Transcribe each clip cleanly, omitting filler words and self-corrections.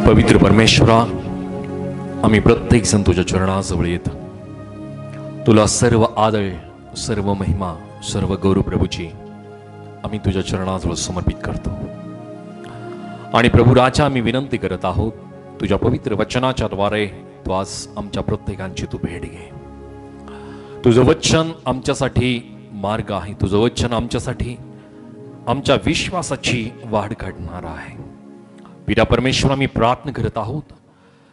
पवित्र परमेश्वरा, आम्ही प्रत्येक जण तुझ्या चरणाजवळ येतो. तुला सर्व आदर, सर्व महिमा, सर्व गौरव प्रभूची आम्ही तुझ्या चरणाजवळ समर्पित करतो. आणि प्रभू राजा, आम्ही विनंती करत आहोत, तुझ्या पवित्र वचनाच्या द्वारे तू आज आमच्या प्रत्येकांची तू भेट घे. तुझं वचन आमच्यासाठी मार्ग आहे. तुझं वचन आमच्यासाठी आमच्या विश्वासाची वाढ घडणार आहे. पिता परमेश्वर, आम्ही प्रार्थना करत आहोत,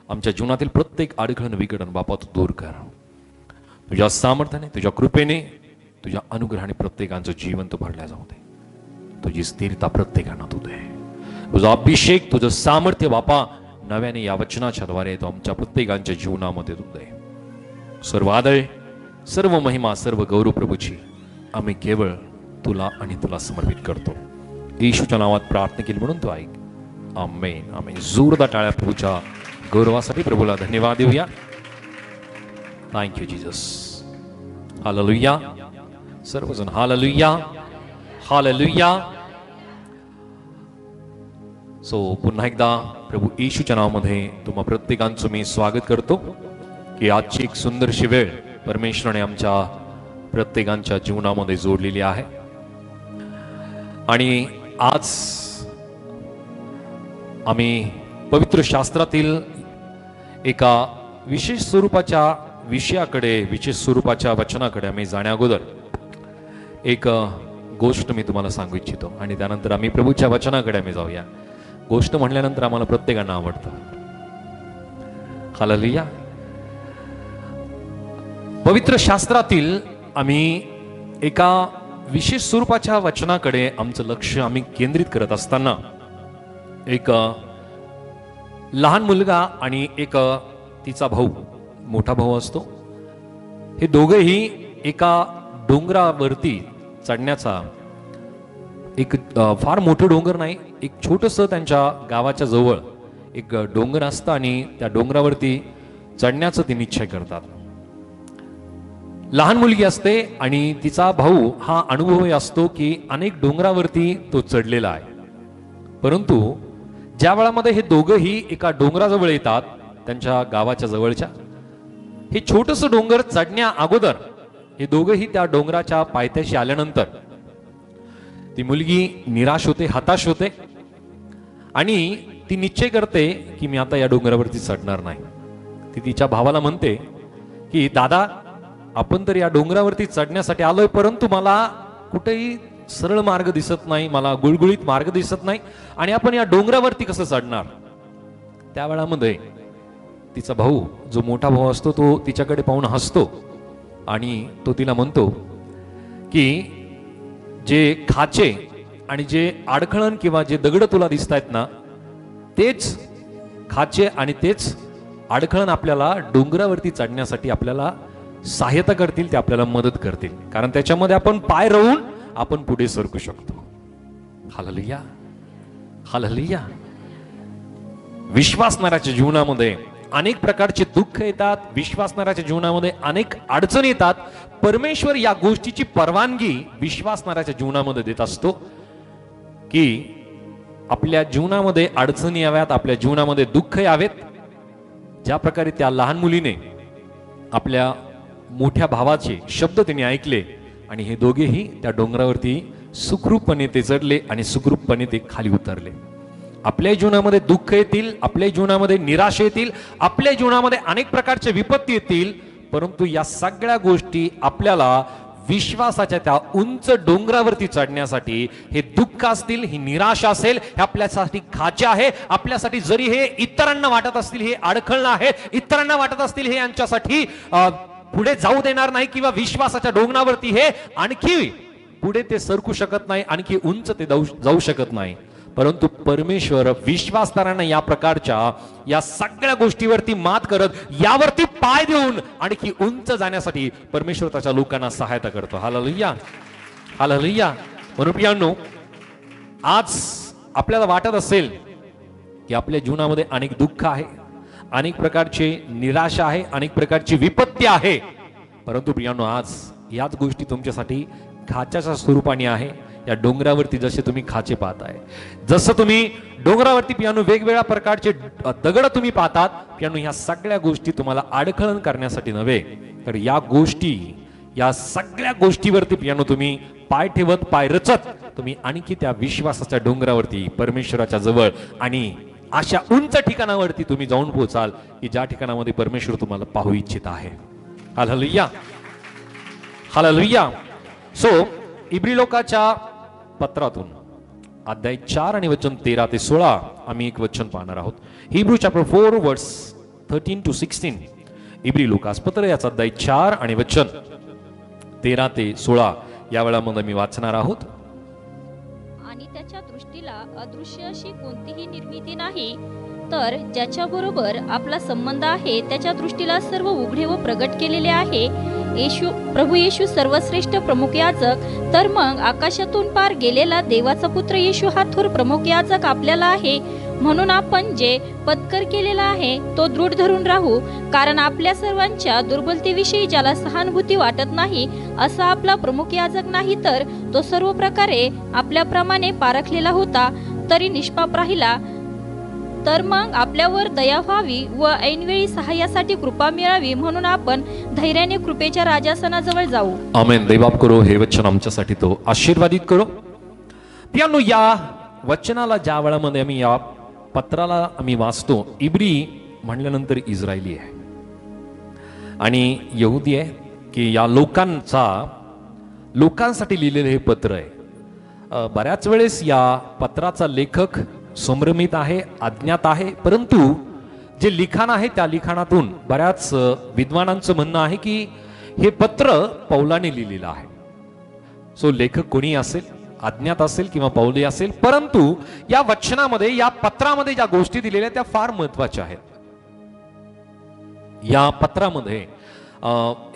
आमच्या जीवनातील प्रत्येक अडखळण विघटन बापा तू दूर कर. तुझ्या सामर्थ्याने, तुझ्या कृपेने, तुझ्या अनुग्रहाने प्रत्येकांचं जीवन तू भरल्या जाऊ दे. तुझी स्थिरता प्रत्येकांना तू दे. तुझा अभिषेक, तुझं सामर्थ्य बापा नव्याने या वचनाच्या द्वारे तो आमच्या प्रत्येकांच्या जीवनामध्ये तू दे. सर्व आदर, सर्व महिमा, सर्व गौरव प्रभूची आम्ही केवळ तुला आणि तुला समर्पित करतो. येशूच्या नावात प्रार्थना केली म्हणून तू ऐक. आमेन, आमेन. जोरदार टाळ्या प्रभूच्या गौरवासाठी प्रभूला धन्यवाद देऊया. Thank you Jesus. हालेलुया. सर्वजण हालेलुया, हालेलुया. सो पुन्हा एकदा प्रभू येशूच्या नावामध्ये तुम्हा प्रत्येकांचं मी स्वागत करतो की आजची एक सुंदरशी वेळ परमेश्वराने आमच्या प्रत्येकांच्या जीवनामध्ये जोडलेली आहे. आणि आज आम्ही पवित्र शास्त्रातील एका विशेष स्वरूपाच्या विषयाकडे, विशेष स्वरूपाच्या वचनाकडे आम्ही जाण्या अगोदर एक गोष्ट मी तुम्हाला सांगू इच्छितो आणि त्यानंतर आम्ही प्रभूच्या वचनाकडे आम्ही जाऊया. गोष्ट म्हणल्यानंतर आम्हाला प्रत्येकांना आवडतं. हालेलुया. पवित्र शास्त्रातील आम्ही एका विशेष स्वरूपाच्या वचनाकडे आमचं लक्ष आम्ही केंद्रित करत असताना एक लहान मुलगा आणि एक तिचा भाऊ, मोठा भाऊ असतो, हे दोघेही एका डोंगरावरती चढण्याचा, एक फार मोठं डोंगर नाही, एक छोटंसं त्यांच्या गावाच्या जवळ एक डोंगर असतं आणि त्या डोंगरावरती चढण्याचं ते निश्चय करतात. लहान मुलगी असते आणि तिचा भाऊ हा अनुभवी असतो की अनेक डोंगरावरती तो चढलेला आहे. परंतु ज्या वेळामध्ये हे दोघंही एका डोंगराजवळ येतात, त्यांच्या गावाच्या जवळच्या, हे छोटंसं डोंगर चढण्या अगोदर हे दोघंही त्या डोंगराच्या पायथ्याशी आल्यानंतर ती मुलगी निराश होते, हताश होते आणि ती निश्चय करते की मी आता या डोंगरावरती चढणार नाही. ती तिच्या भावाला म्हणते की दादा, आपण तर या डोंगरावरती चढण्यासाठी आलोय, परंतु मला कुठेही सरळ मार्ग दिसत नाही, मला गुळगुळीत मार्ग दिसत नाही आणि आपण या डोंगरावरती कसं चढणार. त्या वेळामध्ये तिचा भाऊ, जो मोठा भाऊ असतो, तो तिच्याकडे पाहून हसतो आणि तो तिला म्हणतो की जे खाचे आणि जे अडखळण किंवा जे दगड तुला दिसत आहेत ना, तेच खाचे आणि तेच अडखळण आपल्याला डोंगरावरती चढण्यासाठी आपल्याला सहायता करतील, ते आपल्याला मदत करतील, कारण त्याच्यामध्ये आपण पाय रोवून आपण पुढे सरकू शकतो. Hallelujah, hallelujah. विश्वासणाऱ्याच्या जीवनामध्ये अनेक प्रकारचे दुःख येतात, विश्वासणाऱ्याच्या जीवनामध्ये अनेक अडचणी येतात. परमेश्वर या गोष्टीची परवानगी विश्वासणाऱ्याच्या जीवनामध्ये देत असतो की आपल्या जीवनामध्ये अडचणी याव्यात, आपल्या जीवनामध्ये दुःख यावेत. ज्या प्रकारे त्या लहान मुलीने आपल्या मोठ्या भावाचे शब्द त्यांनी ऐकले आणि हे दोघेही त्या डोंगरावरती सुखरूपपणे ते चढले आणि सुखरूपपणे ते खाली उतरले. आपल्या जीवनामध्ये दुःख येतील, आपल्या जीवनामध्ये निराशा येतील, आपल्या जीवनामध्ये अनेक प्रकारचे विपत्ती येतील, परंतु या सगळ्या गोष्टी आपल्याला विश्वासाच्या त्या उंच डोंगरावरती चढण्यासाठी, हे दुःख असतील, ही निराशा असेल, हे आपल्यासाठी खाचे आहे. आपल्यासाठी जरी हे इतरांना वाटत असतील हे अडखळणं आहे, इतरांना वाटत असतील हे यांच्यासाठी पुढे जाऊ देणार नाही किंवा विश्वासाच्या डोंगरावरती हे आणखी पुढे ते सरकू शकत नाही, आणखी उंच ते जाऊ शकत नाही, परंतु परमेश्वर विश्वासदारांना या प्रकारच्या या सगळ्या गोष्टीवरती मात करत यावरती पाय देऊन आणखी उंच जाण्यासाठी परमेश्वर त्याच्या लोकांना सहायता करतो. Hallelujah, hallelujah. म्हणून प्रियांनो, आज आपल्याला वाटत असेल की आपल्या जीवनामध्ये अनेक दुःख आहे, अनेक प्रकारचे निराशा आहे, अनेक प्रकारची विपत्ती आहे, परंतु प्रियांनो, आज याच गोष्टी तुमच्यासाठी खाच्याच्या स्वरूपाने आहे, या डोंगरावरती जसे तुम्ही खाचे पाहताय, जसं तुम्ही डोंगरावरती पियानो वेगवेगळ्या प्रकारचे दगड तुम्ही पाहतात, पियानो ह्या सगळ्या गोष्टी तुम्हाला अडखळण करण्यासाठी नव्हे, तर या सगळ्या गोष्टीवरती पियानो तुम्ही पाय ठेवत, पाय रचत तुम्ही आणखी त्या विश्वासाच्या डोंगरावरती परमेश्वराच्या जवळ आणि अशा उंच ठिकाणावरती तुम्ही जाऊन पोहोचाल की ज्या ठिकाणामध्ये परमेश्वर तुम्हाला पाहू इच्छित आहे. Hallelujah, hallelujah. सो इब्री लोकाच्या पत्रातून अध्याय 4 आणि वचन 13 ते 16 आम्ही एक वचन पाहणार आहोत. हिब्रू चॅप्टर 4 वर्स 13 to 16. इब्री लोकास पत्र याचा अध्याय 4 आणि वचन 13 ते 16 या वेळामध्ये मी वाचणार आहोत. आणि त्याच्या दृष्टीला अदृश्य अशी कोणतीही निर्मिती नाही, तर ज्याच्या बरोबर आपला संबंध आहे त्याच्या दृष्टीला सर्व उघडे व प्रगट केलेले आहे. प्रभू येशू सर्वश्रेष्ठ प्रमुख याजक. तर मग आकाशातून पार गेलेला देवाचा पुत्र येशू हा थोर प्रमुख याजक आपल्याला आहे. म्हणून आपण जे पत्कर केलेला आहे तो दृढ धरून राहू, कारण आपल्या सर्वांच्या दुर्बलतेविषयी ज्याला सहानुभूती वाटत नाही असा आपला प्रमुख याजक नाही, तर तो सर्व प्रकारे आपल्याप्रमाणे पारखलेला होता तरी निष्पाप राहिला. तर मग आपल्यावर दया व्हावी व ऐनवेळी सहाय्यासाठी कृपा मिळावी, म्हणून आपण धैर्याने कृपेच्या राजासनाजवळ जाऊ. आमेन. दैवाप करो हे वचन आमच्यासाठी तो आशीर्वादित करो. पियानो या वचनाला ज्या वेळामध्ये आम्ही या पत्राला आम्ही वाचतो, इब्री म्हणल्यानंतर इस्रायली आहे आणि यहुदी आहे की या लोकांसाठी लिहिलेले हे पत्र आहे. बऱ्याच वेळेस या पत्राचा लेखक संभ्रमित आहे, अज्ञात आहे, परंतु जे लिखाण आहे त्या लिखाणातून बऱ्याच विद्वानांचं म्हणणं आहे की हे पत्र पौलाने लिहिलेलं आहे. सो लेखक कोणी असेल, अज्ञात असेल किंवा पौले असेल, परंतु या वचनामध्ये, या पत्रामध्ये ज्या गोष्टी दिलेल्या त्या फार महत्वाच्या आहेत. या पत्रामध्ये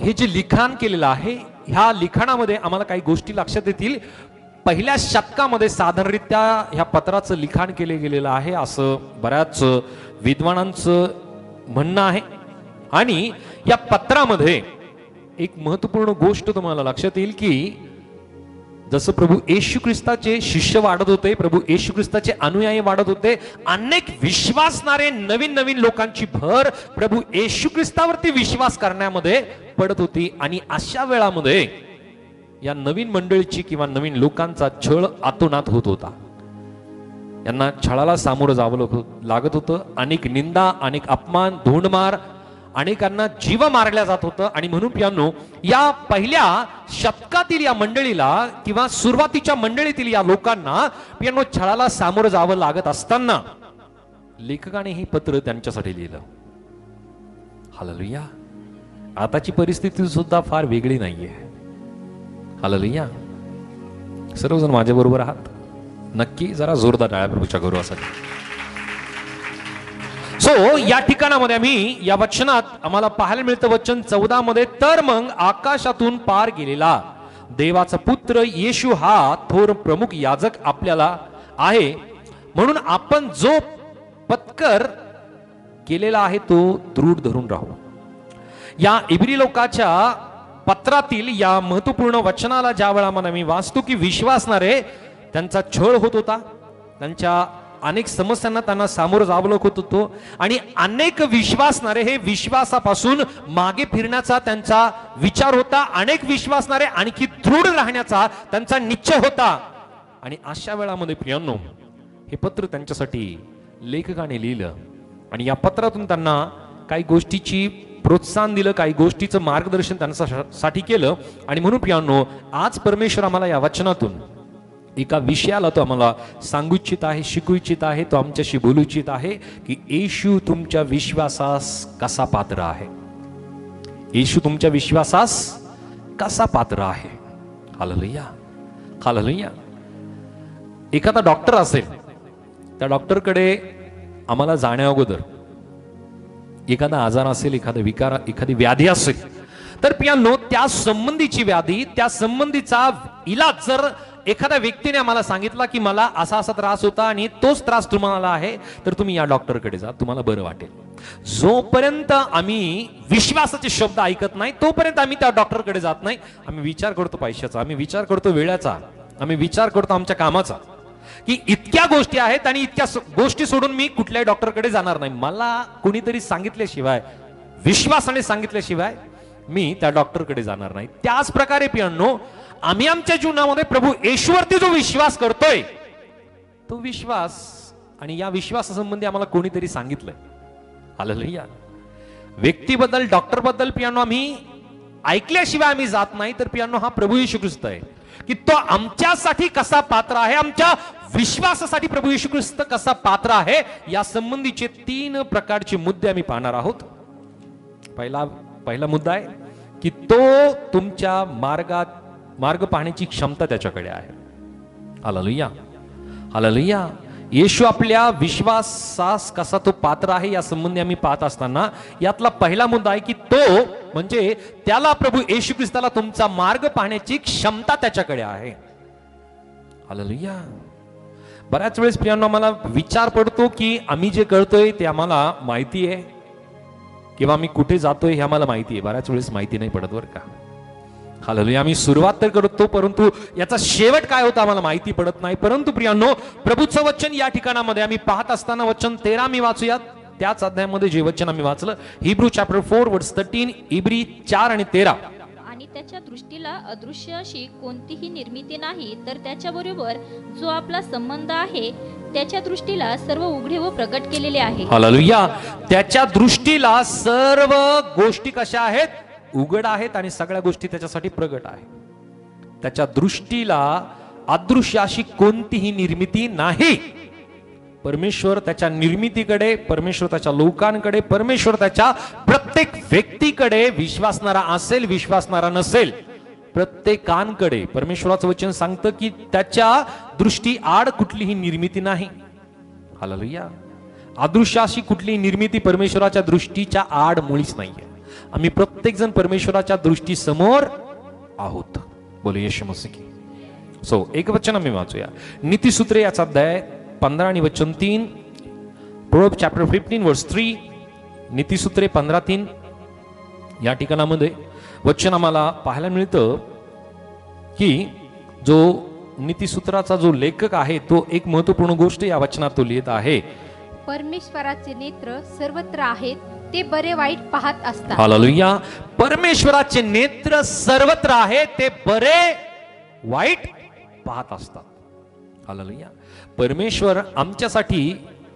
हे जे लिखाण केलेलं आहे, ह्या लिखाणामध्ये आम्हाला काही गोष्टी लक्षात येतील. पहिल्या शतकामध्ये साधारणरित्या ह्या पत्राचं लिखाण केले गेलेलं आहे असं बऱ्याच विद्वानांचं म्हणणं आहे. आणि या पत्रामध्ये एक महत्वपूर्ण गोष्ट तुम्हाला लक्षात येईल की जसं प्रभू येशू ख्रिस्ताचे शिष्य वाढत होते, प्रभू येशू ख्रिस्ताचे अनुयायी वाढत होते, अनेक विश्वासणारे नवीन नवीन लोकांची भर प्रभू येशू ख्रिस्तावरती विश्वास करण्यामध्ये पडत होती. आणि अशा वेळामध्ये या नवीन मंडळीची किंवा नवीन लोकांचा छळ आतोनात होत होता. यांना छळाला सामोरं जावं लागत होतं. अनेक निंदा, अनेक अपमान, धोंडमार, अनेकांना जीव मारल्या जात होतं. आणि म्हणून पियानो या पहिल्या शतकातील या मंडळीला किंवा सुरुवातीच्या मंडळीतील या लोकांना पियानो छळाला सामोरं जावं लागत असताना लेखकाने हे पत्र त्यांच्यासाठी लिहिलं. हालेलुया. आताची परिस्थिती सुद्धा फार वेगळी नाहीये. हालेलुया. सर्वजण माझ्या बरोबर आहात? नक्की जरा जोरदार टाळ्या प्रभूच्या गौरवासाठी. सो या ठिकाणामध्ये आम्ही या वचनात आम्हाला पाहायला मिळतं वचन 14 मध्ये, तर मग आकाशातून पार गेलेला देवाचा पुत्र येशू हा थोर प्रमुख याजक आपल्याला आहे, म्हणून आपण जो पत्कर केलेला आहे तो दृढ धरून राहू. या इब्री लोकाच्या पत्रातील या महत्वपूर्ण वचनाला ज्या वेळा आम्ही वाचतो की विश्वासणारे त्यांचा छळ होत होता, त्यांच्या अनेक समस्यांना त्यांना सामोरं जावं लागत होतं आणि अनेक विश्वासणारे हे विश्वासापासून मागे फिरण्याचा त्यांचा विचार होता. अनेक विश्वासणारे आणखी दृढ राहण्याचा त्यांचा निश्चय होता. आणि अशा वेळामध्ये प्रियांनो हे पत्र त्यांच्यासाठी लेखकाने लिहिलं आणि या पत्रातून त्यांना काही गोष्टीची प्रोत्साहन दिलं, काही गोष्टीचं मार्गदर्शन त्यांच्यासाठी केलं. आणि म्हणून प्रियांनो आज परमेश्वर आम्हाला या वचनातून एका विषयाला तो आम्हाला सांगू इच्छित आहे, शिकू इच्छित आहे, तो आमच्याशी बोलू इच्छित आहे की येशू तुमच्या विश्वासास कसा पात्र आहे. येशू तुमच्या विश्वासास कसा पात्र आहे. Hallelujah, hallelujah. एखादा डॉक्टर असेल, त्या डॉक्टरकडे आम्हाला जाण्या अगोदर एखादा आजार असेल, एखादा विकार, एखादी व्याधी असेल, तर पियांनो त्या संबंधीची व्याधी, त्या संबंधीचा इलाज जर एखाद्या व्यक्तीने आम्हाला सांगितला की मला असा असा त्रास होता आणि तोच त्रास तुम्हाला आहे, तर तुम्ही या डॉक्टरकडे जा, तुम्हाला बरं वाटेल. जोपर्यंत आम्ही विश्वासाचे शब्द ऐकत नाही तोपर्यंत आम्ही त्या डॉक्टरकडे जात नाही. आम्ही विचार करतो पैशाचा, आम्ही विचार करतो वेळाचा, आम्ही विचार करतो आमच्या कामाचा, की इतक्या गोष्टी आहेत आणि इतक्या गोष्टी सोडून मी कुठल्याही डॉक्टरकडे जाणार नाही. मला कोणीतरी सांगितल्याशिवाय, विश्वासाने सांगितल्याशिवाय मी त्या डॉक्टरकडे जाणार नाही. त्याच प्रकारे प्रियांनो, आम्ही आमच्या जीवनामध्ये प्रभू येशूवरती जो विश्वास करतोय, तो विश्वास आणि या विश्वासासंबंधी आम्हाला कोणीतरी सांगितलंय. हालेलुया. व्यक्तीबद्दल, डॉक्टरबद्दल प्रियांनो आम्ही ऐकल्याशिवाय आम्ही जात नाही. तर प्रियांनो, हा प्रभू येशू ख्रिस्त आहे की तो आमच्यासाठी कसा पात्र आहे, आमच्या विश्वासासाठी प्रभू येशू ख्रिस्त कसा पात्र आहे, या संबंधीचे 3 प्रकारचे मुद्दे आम्ही पाहणार आहोत. पहिला मुद्दा आहे की तो तुमच्या मार्ग पाहण्याची क्षमता त्याच्याकडे आहे. Hallelujah, hallelujah. येशू आपल्या विश्वासास कसा तो पात्र आहे या संबंधी आम्ही पाहत असताना यातला पहिला मुद्दा आहे की तो म्हणजे त्याला, प्रभू येशू ख्रिस्ताला तुमचा मार्ग पाहण्याची क्षमता त्याच्याकडे आहे. हालेलुया. बऱ्याच वेळेस प्रियांनो, आम्हाला विचार पडतो की आम्ही जे करतोय ते आम्हाला माहिती आहे किंवा आम्ही कुठे जातोय हे आम्हाला माहिती आहे. बऱ्याच वेळेस माहिती नाही पडत बरं का. हालेलुया. आम्ही सुरुवात तर करतो, परंतु याचा शेवट काय होता आम्हाला माहिती पडत नाही. परंतु प्रियांनो, प्रभूचं वचन या ठिकाणामध्ये आम्ही पाहत असताना वचन 13 मी वाचूयात. त्याच अध्यायामध्ये जे वचन आम्ही वाचलं, हिब्रू चॅप्टर 4 वर्स 13, इब्री 4 आणि 13. आणि त्याच्या दृष्टीला अदृश्य अशी कोणतीही निर्मिती नाही, तर त्याच्याबरोबर जो आपला संबंध आहे त्याच्या दृष्टीला सर्व उघडे व प्रकट केलेले आहे. हालेलुया. त्याच्या दृष्टीला सर्व गोष्टी कशा आहेत? उघड आहेत आणि सगळ्या गोष्टी त्याच्यासाठी प्रगट आहे. त्याच्या दृष्टीला अदृश्य अशी कोणतीही निर्मिती नाही. परमेश्वर त्याच्या निर्मितीकडे, परमेश्वर त्याच्या लोकांकडे, परमेश्वर त्याच्या प्रत्येक व्यक्तीकडे, विश्वासणारा असेल, विश्वासणारा नसेल, प्रत्येकांकडे परमेश्वराचं वचन सांगतं की त्याच्या दृष्टी आड कुठलीही निर्मिती नाही. हालेलुया. अदृश्य अशी कुठलीही निर्मिती परमेश्वराच्या दृष्टीच्या आड मुळीच नाहीये. आम्ही प्रत्येक जण परमेश्वराच्या दृष्टी समोर आहोत. बोले येशू मसीह की. एक वचन आम्ही वाचूया. नीतिसूत्रे याचा अध्याय 15 आणि वचन 3. प्रोव्हर्ब्स चॅप्टर 15 वर्स 3. नीतिसूत्रे 15:3 या ठिकाणामध्ये वचन आम्हाला पाहायला मिळतं की जो नीतिसूत्राचा जो लेखक आहे तो एक महत्वपूर्ण गोष्ट या वचनात तो लिहित आहे. परमेश्वराचे नेत्र सर्वत्र आहेत, ते बरे वाईट पाहत असतात. हालेलुया. परमेश्वराचे नेत्र सर्वत्र आहेत, ते बरे वाईट पाहत असतात. हालेलुया. परमेश्वर आमच्यासाठी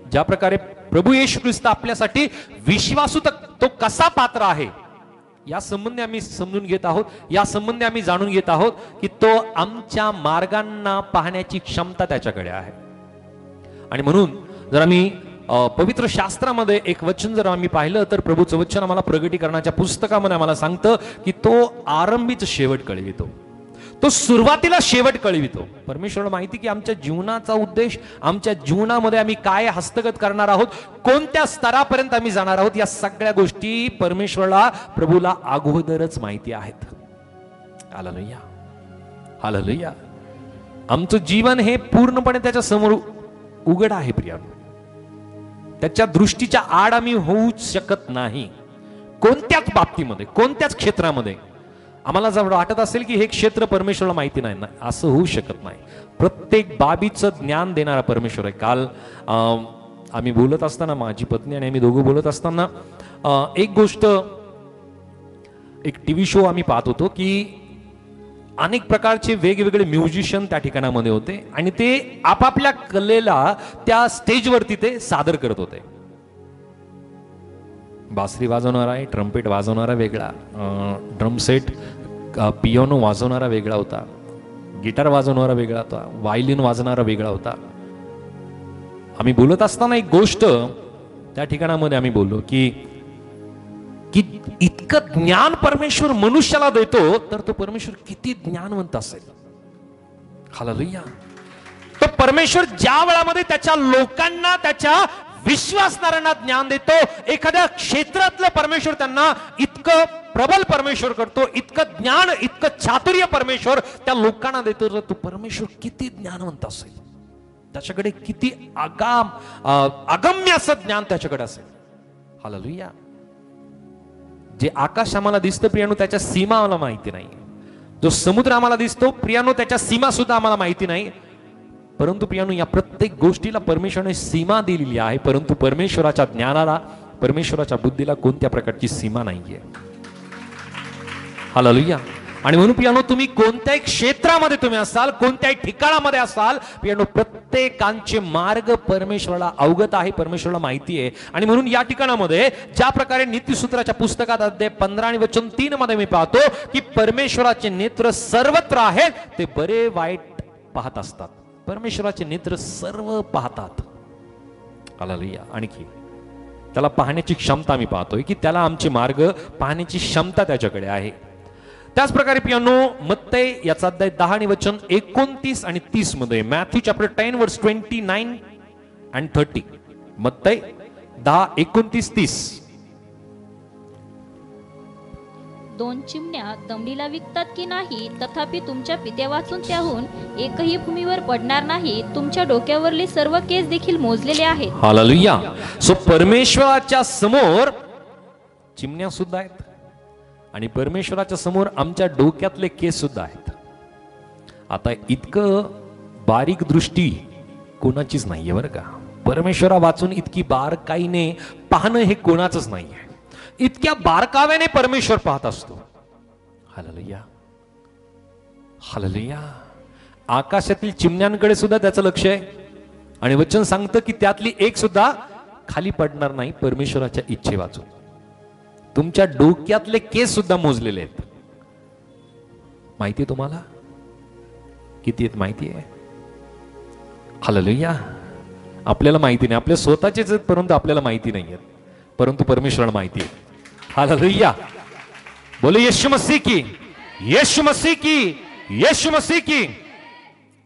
ज्या प्रकारे प्रभू येशू ख्रिस्त आपल्यासाठी विश्वासू तो कसा पात्र आहे या संबंधी आम्ही समजून घेत आहोत. या संबंधी आम्ही जाणून घेत आहोत की तो आमच्या मार्गांना पाहण्याची क्षमता त्याच्याकडे आहे. आणि म्हणून जर आम्ही पवित्र शास्त्रामध्ये एक वचन जर आम्ही पाहिलं तर प्रभूचं वचन आम्हाला प्रगटीकरणाच्या पुस्तकामध्ये आम्हाला सांगतं की तो आरंभीच शेवट कळवितो, तो सुरुवातीला शेवट कळवितो. परमेश्वराला माहिती की आमच्या जीवनाचा उद्देश, आमच्या जीवनामध्ये आम्ही काय हस्तगत करणार आहोत, कोणत्या स्तरापर्यंत आम्ही जाणार आहोत, या सगळ्या गोष्टी परमेश्वराला, प्रभूला अगोदरच माहिती आहेत. Hallelujah, hallelujah. आमचं जीवन हे पूर्णपणे त्याच्या समोर उघड आहे प्रियांनो. त्याच्या दृष्टीच्या आड आम्ही होऊच शकत नाही कोणत्याच बाबतीमध्ये, कोणत्याच क्षेत्रामध्ये. आम्हाला जर वाटत असेल की हे क्षेत्र परमेश्वराला माहिती नाही, असं होऊ शकत नाही. प्रत्येक बाबीचं ज्ञान देणारा परमेश्वर आहे. काल आम्ही बोलत असताना, माझी पत्नी आणि आम्ही दोघं बोलत असताना एक गोष्ट, एक टीव्ही शो आम्ही पाहत होतो की अनेक प्रकारचे वेगवेगळे म्युझिशियन त्या ठिकाणामध्ये होते आणि ते आपापल्या कलेला त्या स्टेजवरती ते सादर करत होते. बासरी वाजवणारा आहे, ट्रम्पेट वाजवणारा वेगळा, ड्रम सेट, पियानो वाजवणारा वेगळा होता, गिटार वाजवणारा वेगळा होता, व्हायलिन वाजवणारा वेगळा होता. आम्ही बोलत असताना एक गोष्ट त्या ठिकाणामध्ये आम्ही बोललो की इतकं ज्ञान परमेश्वर मनुष्याला देतो तर तो परमेश्वर किती ज्ञानवंत असेल. हालेलुया. तो परमेश्वर ज्या वेळामध्ये त्याच्या लोकांना, त्याच्या विश्वासणाऱ्यांना ज्ञान देतो, एखाद्या क्षेत्रातलं परमेश्वर त्यांना इतकं प्रबल परमेश्वर करतो, इतकं ज्ञान, इतकं चातुर्य परमेश्वर त्या लोकांना देतो, तर तो परमेश्वर किती ज्ञानवंत असेल, त्याच्याकडे किती अगम्य असं ज्ञान त्याच्याकडे असेल. हालेलुया. जे आकाश आम्हाला दिसतं प्रियांनो, त्याच्या सीमा आम्हाला माहिती नाही, जो समुद्र आम्हाला दिसतो प्रियानो, त्याच्या सीमा सुद्धा आम्हाला माहिती नाही, परंतु प्रियानो या प्रत्येक गोष्टीला परमेश्वराने सीमा दिलेली आहे, परंतु परमेश्वराच्या ज्ञानाला, परमेश्वराच्या बुद्धीला कोणत्या प्रकारची सीमा नाहीये. हालेलुया. आणि म्हणून पियानो, तुम्ही कोणत्याही क्षेत्रामध्ये तुम्ही असाल, कोणत्याही ठिकाणामध्ये असाल, पियानो प्रत्येकांचे मार्ग परमेश्वराला अवगत आहे, परमेश्वराला माहिती आहे. आणि म्हणून या ठिकाणामध्ये ज्या प्रकारे नीतिसूत्राच्या पुस्तकात अध्याय 15 आणि वचन 3 मध्ये मी पाहतो की परमेश्वराचे नेत्र सर्वत्र आहेत, ते बरे वाईट पाहत असतात. परमेश्वराचे नेत्र सर्व पाहतात. हालेलुया. आणखी त्याला पाहण्याची क्षमता मी पाहतोय की त्याला आमचे मार्ग पाहण्याची क्षमता त्याच्याकडे आहे. त्याच प्रकारे पियानो, मत्तई याचा अध्याय 10 आणि वचन 29 आणि 30 मध्ये, मॅथ्यू चॅप्टर 10 वर्स 29 and 30, मत्तई 10, 29, 30. 2 चिमण्या दमडीला विकतात की नाही, तथापि तुमच्या पिते वाचून त्याहून एकही भूमीवर पडणार नाही. तुमच्या डोक्यावरले सर्व केस देखील मोजलेले आहेत. हालेलुया. सो परमेश्वराच्या समोर चिमण्या सुद्धा आहेत आणि परमेश्वराच्या समोर आमच्या डोक्यातले केस सुद्धा आहेत. आता इतकं बारीक दृष्टी कोणाचीच नाहीये बरं का. परमेश्वरा वाचून इतकी बारकाईने पाहणं हे कोणाचंच नाहीये. इतक्या बारकाव्याने परमेश्वर पाहत असतो. हालेलुया. हालेलुया. आकाशातील चिमण्यांकडे सुद्धा त्याचं लक्ष आहे आणि वचन सांगतं की त्यातली एक सुद्धा खाली पडणार नाही परमेश्वराच्या इच्छे वाचून. तुमच्या डोक्यातले केस सुद्धा मोजलेले आहेत. माहिती आहे तुम्हाला किती आहेत? माहिती आहे? हालेलुया. आपल्याला माहिती नाही, आपल्या स्वतःचेच आहेत, परंतु आपल्याला माहिती नाही आहेत, परंतु परमेश्वराला माहिती आहे. हालेलुया. बोलो यीशु मसीह की, यीशु मसीह की, यीशु मसीह की.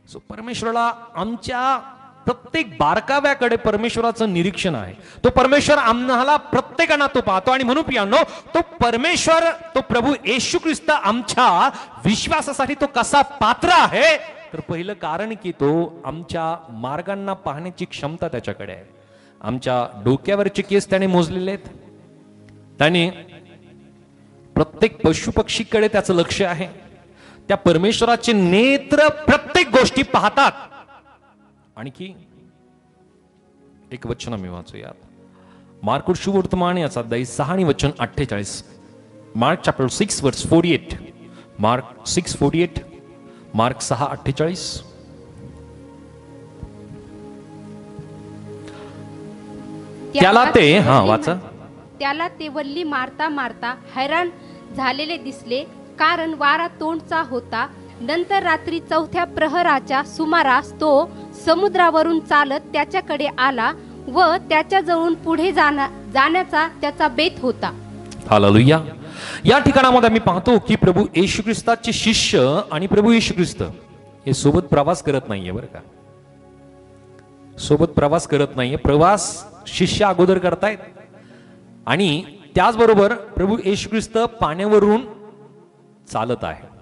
सो परमेश्वराला आमच्या प्रत्येक बारकाव्याकडे परमेश्वराचं निरीक्षण आहे. तो परमेश्वर आम्हाला प्रत्येकांना तो पाहतो. आणि म्हणून पियानो, तो परमेश्वर, तो प्रभू येशू ख्रिस्त आमच्या विश्वासासाठी तो कसा पात्र आहे, तर पहिलं कारण की तो आमच्या मार्गांना पाहण्याची क्षमता त्याच्याकडे आहे. आमच्या डोक्यावरचे केस त्याने मोजलेले आहेत. त्याने प्रत्येक पशुपक्षीकडे त्याचं लक्ष आहे. त्या परमेश्वराचे नेत्र प्रत्येक गोष्टी पाहतात. आणखी एक वचन मी वाचूयात. मार्क शुभवर्तमान याचा अध्याय 6 आणि वचन 48. मार्क चॅप्टर 6 वर्स 48. मार्क 6:48. मार्क 6:48. त्याला ते वाचा. त्याला ते वल्ली मारता मारता हैराण झालेले दिसले, कारण वारा तोंडचा होता. नंतर रात्री 4थ्या प्रहराच्या सुमारास तो समुद्रावरून चालत त्याच्याकडे आला व त्याच्याजवळून पुढे जाण्याचा त्याचा बेत होता. हालेलुया. या ठिकाणामध्ये आम्ही पाहतो की प्रभू येशू ख्रिस्ताचे शिष्य आणि प्रभू येशू ख्रिस्त हे सोबत प्रवास करत नाहीये बरं का. सोबत प्रवास करत नाहीये. प्रवास शिष्य अगोदर करतायत आणि त्याचबरोबर प्रभू येशू ख्रिस्त पाण्यावरून चालत आहे.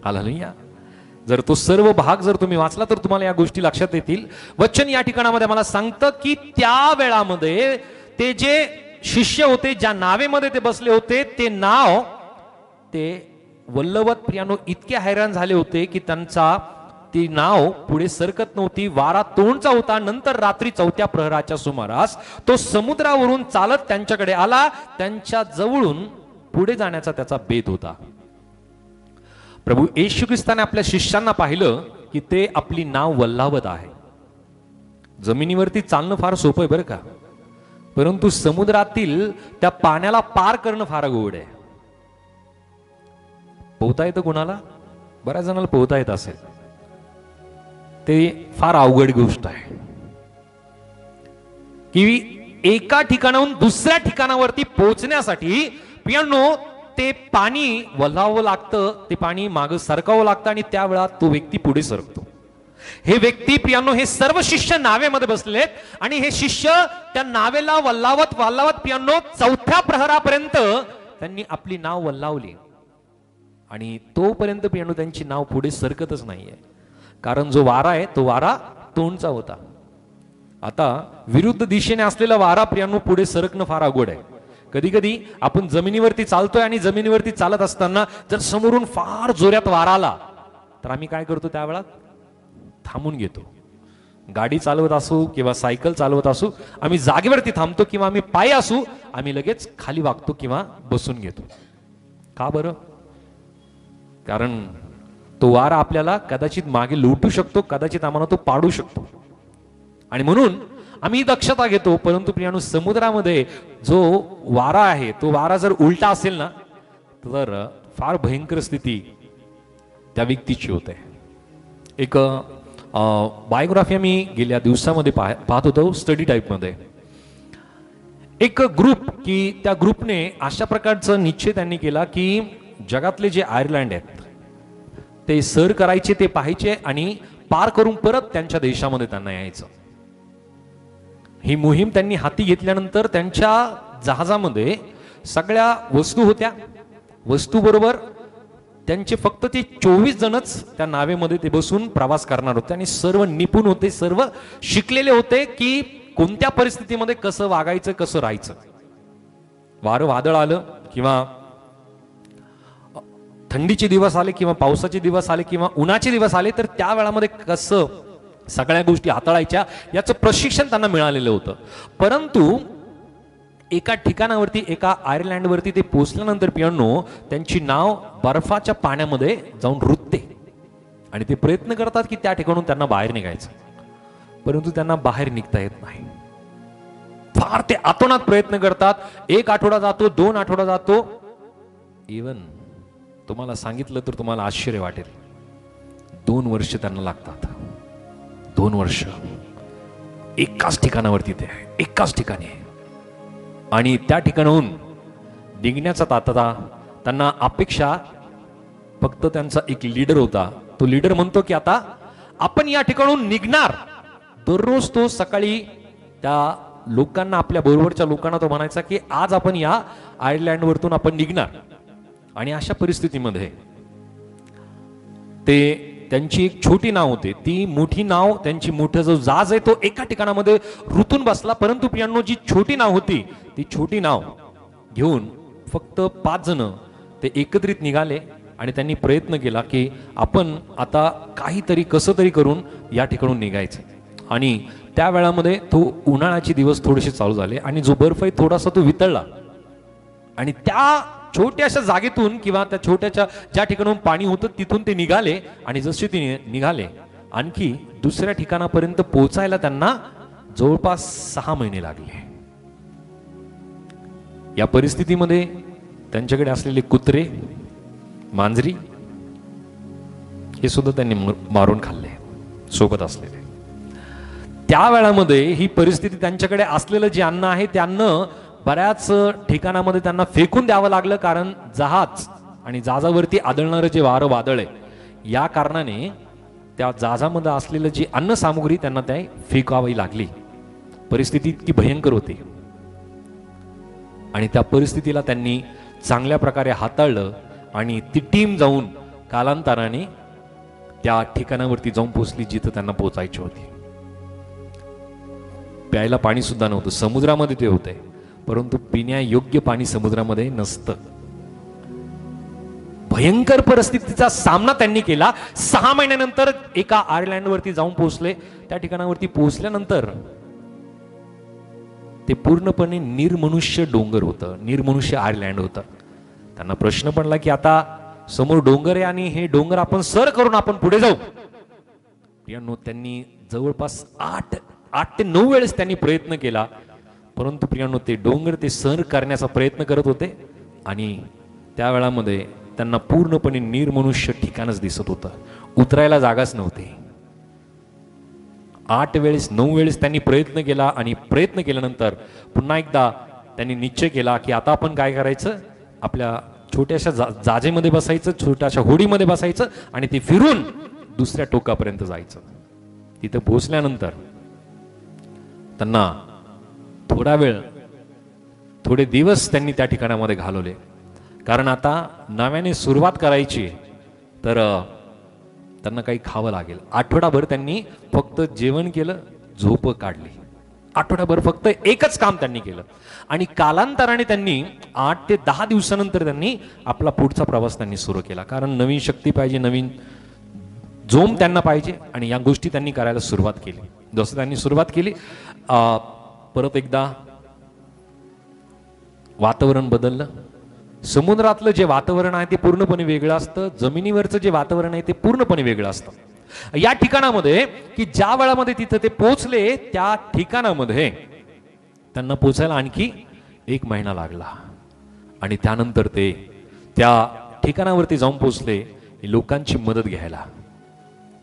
हालेलुया. जर तो सर्व भाग जर तुम्ही वाचला तर तुम्हाला या गोष्टी लक्षात येतील. वचन या ठिकाणामध्ये मला सांगतं की त्या वेळामध्ये ते जे शिष्य होते, ज्या नावेमध्ये ते बसले होते, ते नाव ते वल्लवत प्रियानो इतके हैराण झाले होते की त्यांचा ती नाव पुढे सरकत नव्हती. वारा तोंडचा होता. नंतर रात्री 4थ्या प्रहराच्या सुमारास तो समुद्रावरून चालत त्यांच्याकडे आला. त्यांच्या जवळून पुढे जाण्याचा त्याचा बेत होता. प्रभू येशू ख्रिस्ताने आपल्या शिष्यांना पाहिलं की ते आपली नाव वल्हावत आहे. जमिनीवरती चालणं फार सोपं आहे बरं का, परंतु समुद्रातील त्या पाण्याला पार करणं फार अवघड आहे. पोहता येतं कोणाला? बऱ्याच जणांना पोहता येत असेल. ते फार अवघड गोष्ट आहे की एका ठिकाणाहून दुसऱ्या ठिकाणावरती पोहोचण्यासाठी पियानो ते पाणी वल्हावं लागतं, ते पाणी मागं सरकावं लागतं आणि त्या वेळात तो व्यक्ती पुढे सरकतो. हे व्यक्ती पियानो हे सर्व शिष्य नावेमध्ये बसलेत आणि हे शिष्य त्या नावेला वल्हावत वल्हावत पियानो 4थ्या प्रहरापर्यंत त्यांनी आपली नाव वल्हावली आणि तोपर्यंत पियानो त्यांची नाव पुढे सरकतच नाहीये, कारण जो वारा आहे तो वारा तोंडचा होता. आता विरुद्ध दिशेने असलेला वारा पियानो पुढे सरकणं फार अवघड आहे, कधी कधी आपण जमिनीवरती चालतोय आणि जमिनीवरती चालत असताना जर समोरून फार जोरात वारा आला तर आम्ही काय करतो त्यावेळा थांबून घेतो. गाडी चालवत असू किंवा सायकल चालवत असू आम्ही जागेवरती थांबतो किंवा आम्ही पायी असू आम्ही लगेच खाली वागतो किंवा बसून घेतो. का बरं? कारण तो वारा आपल्याला कदाचित मागे लुटू शकतो, कदाचित आम्हाला तो पाडू शकतो आणि म्हणून आम्ही दक्षता घेतो. परंतु प्रियानो, समुद्रामध्ये जो वारा आहे तो वारा जर उलटा असेल ना तर फार भयंकर स्थिती त्या व्यक्तीची होते. एक बायोग्राफी आम्ही गेल्या दिवसामध्ये पाहत होतो स्टडी टाईपमध्ये. एक ग्रुप की त्या ग्रुपने अशा प्रकारचा निश्चय त्यांनी केला की जगातले जे आयर्लंड आहेत ते सर करायचे, ते पाहायचे आणि पार करून परत त्यांच्या देशामध्ये त्यांना यायचं. ही मोहीम त्यांनी हाती घेतल्यानंतर त्यांच्या जहाजामध्ये सगळ्या वस्तू होत्या. वस्तू बरोबर त्यांचे फक्त ते 24 जणच त्या नावेमध्ये ते बसून प्रवास करणार होते आणि सर्व निपुण होते, सर्व शिकलेले होते की कोणत्या परिस्थितीमध्ये कसं वागायचं, कसं राहायचं. वारं वादळ आलं किंवा थंडीचे दिवस आले किंवा पावसाचे दिवस आले किंवा उन्हाचे दिवस आले तर त्या वेळामध्ये कसं सगळ्या गोष्टी हाताळायच्या याचं प्रशिक्षण त्यांना मिळालेलं होतं. परंतु एका ठिकाणावरती, एका आयर्लंडवरती ते पोहोचल्यानंतर पियानो त्यांची नाव बर्फाच्या पाण्यामध्ये जाऊन रुतते आणि ते प्रयत्न करतात की त्या ठिकाणून त्यांना बाहेर निघायचं, परंतु त्यांना बाहेर निघता येत नाही. फार ते आतोनात प्रयत्न करतात. 1 आठवडा जातो, 2 आठवडा जातो. इवन तुम्हाला सांगितलं तर तुम्हाला आश्चर्य वाटेल, 2 वर्ष त्यांना लागतात. 2 वर्ष एकाच ठिकाणावरती ते आहे, एकाच ठिकाणी आहे आणि त्या ठिकाणाहून निघण्याचा तातडा त्यांना अपेक्षा. फक्त त्यांचा एक लीडर होता. तो लीडर म्हणतो की आता आपण या ठिकाणून निघणार. दररोज तो सकाळी त्या लोकांना, आपल्या बरोबरच्या लोकांना तो म्हणायचा की आज आपण या आयर्लंडवरतून आपण निघणार. आणि अशा परिस्थितीमध्ये ते त्यांची एक छोटी नाव होती, ती मोठी नाव, त्यांची मोठा जो जहाज आहे तो एका ठिकाणामध्ये रुतून बसला. परंतु प्रियांनो, जी छोटी नाव होती ती छोटी नाव घेऊन फक्त 5 जण ते एकत्रित निघाले आणि त्यांनी प्रयत्न केला की आपण आता काहीतरी कसं तरी करून या ठिकाणून निघायचं. आणि त्या वेळामध्ये तो उन्हाळ्याचे दिवस थोडेसे चालू झाले आणि जो बर्फ आहे थोडासा तो वितळला आणि त्या छोट्याशा जागेतून किंवा त्या छोट्याच्या ज्या ठिकाणून पाणी होतं तिथून ते निघाले आणि जसे ते निघाले आणखी दुसऱ्या ठिकाणापर्यंत पोहोचायला त्यांना जवळपास 6 महिने लागले. या परिस्थितीमध्ये त्यांच्याकडे असलेले कुत्रे, मांजरी हे सुद्धा त्यांनी मारून खाल्ले सोबत असलेले. त्या वेळामध्ये ही परिस्थिती, त्यांच्याकडे असलेलं जे अन्न आहे ते अन्न बऱ्याच ठिकाणामध्ये त्यांना फेकून द्यावं लागलं. कारण जहाज आणि जहाजावरती आदळणारं जे वारं वादळ आहे या कारणाने त्या जहाजामध्ये असलेलं जी अन्न सामुग्री त्यांना त्या फेकावी लागली. परिस्थिती इतकी भयंकर होती आणि त्या परिस्थितीला त्यांनी चांगल्या प्रकारे हाताळलं आणि ती टीम जाऊन कालांतराने त्या ठिकाणावरती जाऊन पोहोचली जिथं त्यांना पोहोचायची होती. प्यायला पाणी सुद्धा नव्हतं. समुद्रामध्ये ते होते परंतु पिण्यायोग्य पाणी समुद्रामध्ये नसतं. भयंकर परिस्थितीचा सामना त्यांनी केला. 6 महिन्यानंतर एका आयर्लंडवरती जाऊन पोहोचले. त्या ठिकाणावरती पोहोचल्यानंतर ते पूर्णपणे निर्मनुष्य डोंगर होतं, निर्मनुष्य आयर्लंड होतं. त्यांना प्रश्न पडला की आता समोर डोंगर आहे आणि हे डोंगर आपण सर करून आपण पुढे जाऊ. त्यांनी जवळपास 8 ते 9 वेळेस त्यांनी प्रयत्न केला. परंतु प्रियांनो, ते डोंगर ते सर करण्याचा प्रयत्न करत होते आणि त्या वेळामध्ये त्यांना पूर्णपणे निर्मनुष्य ठिकाणच दिसत होतं. उतरायला जागाच नव्हती. 8 वेळेस 9 वेळेस त्यांनी प्रयत्न केला आणि प्रयत्न केल्यानंतर पुन्हा एकदा त्यांनी निश्चय केला की आता आपण काय करायचं, आपल्या छोट्याशा जाजेमध्ये बसायचं, छोट्याशा होडीमध्ये बसायचं आणि ते फिरून दुसऱ्या टोकापर्यंत जायचं. तिथं पोहोचल्यानंतर त्यांना थोडे दिवस त्यांनी त्या ठिकाणामध्ये घालवले. कारण आता नव्याने सुरुवात करायची तर त्यांना काही खावं लागेल. आठवडाभर त्यांनी फक्त जेवण केलं, झोप काढली. आठवड्याभर फक्त एकच काम त्यांनी केलं आणि कालांतराने त्यांनी 8 ते 10 दिवसानंतर त्यांनी आपला पुढचा प्रवास त्यांनी सुरू केला. कारण नवीन शक्ती पाहिजे, नवीन जोम त्यांना पाहिजे आणि या गोष्टी त्यांनी करायला सुरुवात केली. जसं त्यांनी सुरुवात केली, परत एकदा वातावरण बदललं. समुद्रातलं जे वातावरण आहे ते पूर्णपणे वेगळं असतं, जमिनीवरचं जे वातावरण आहे ते पूर्णपणे वेगळं असतं. या ठिकाणामध्ये की ज्या वेळामध्ये तिथं ते पोहोचले त्या ठिकाणामध्ये त्यांना पोहोचायला आणखी 1 महिना लागला आणि त्यानंतर ते त्या ठिकाणावरती जाऊन पोहोचले लोकांची मदत घ्यायला.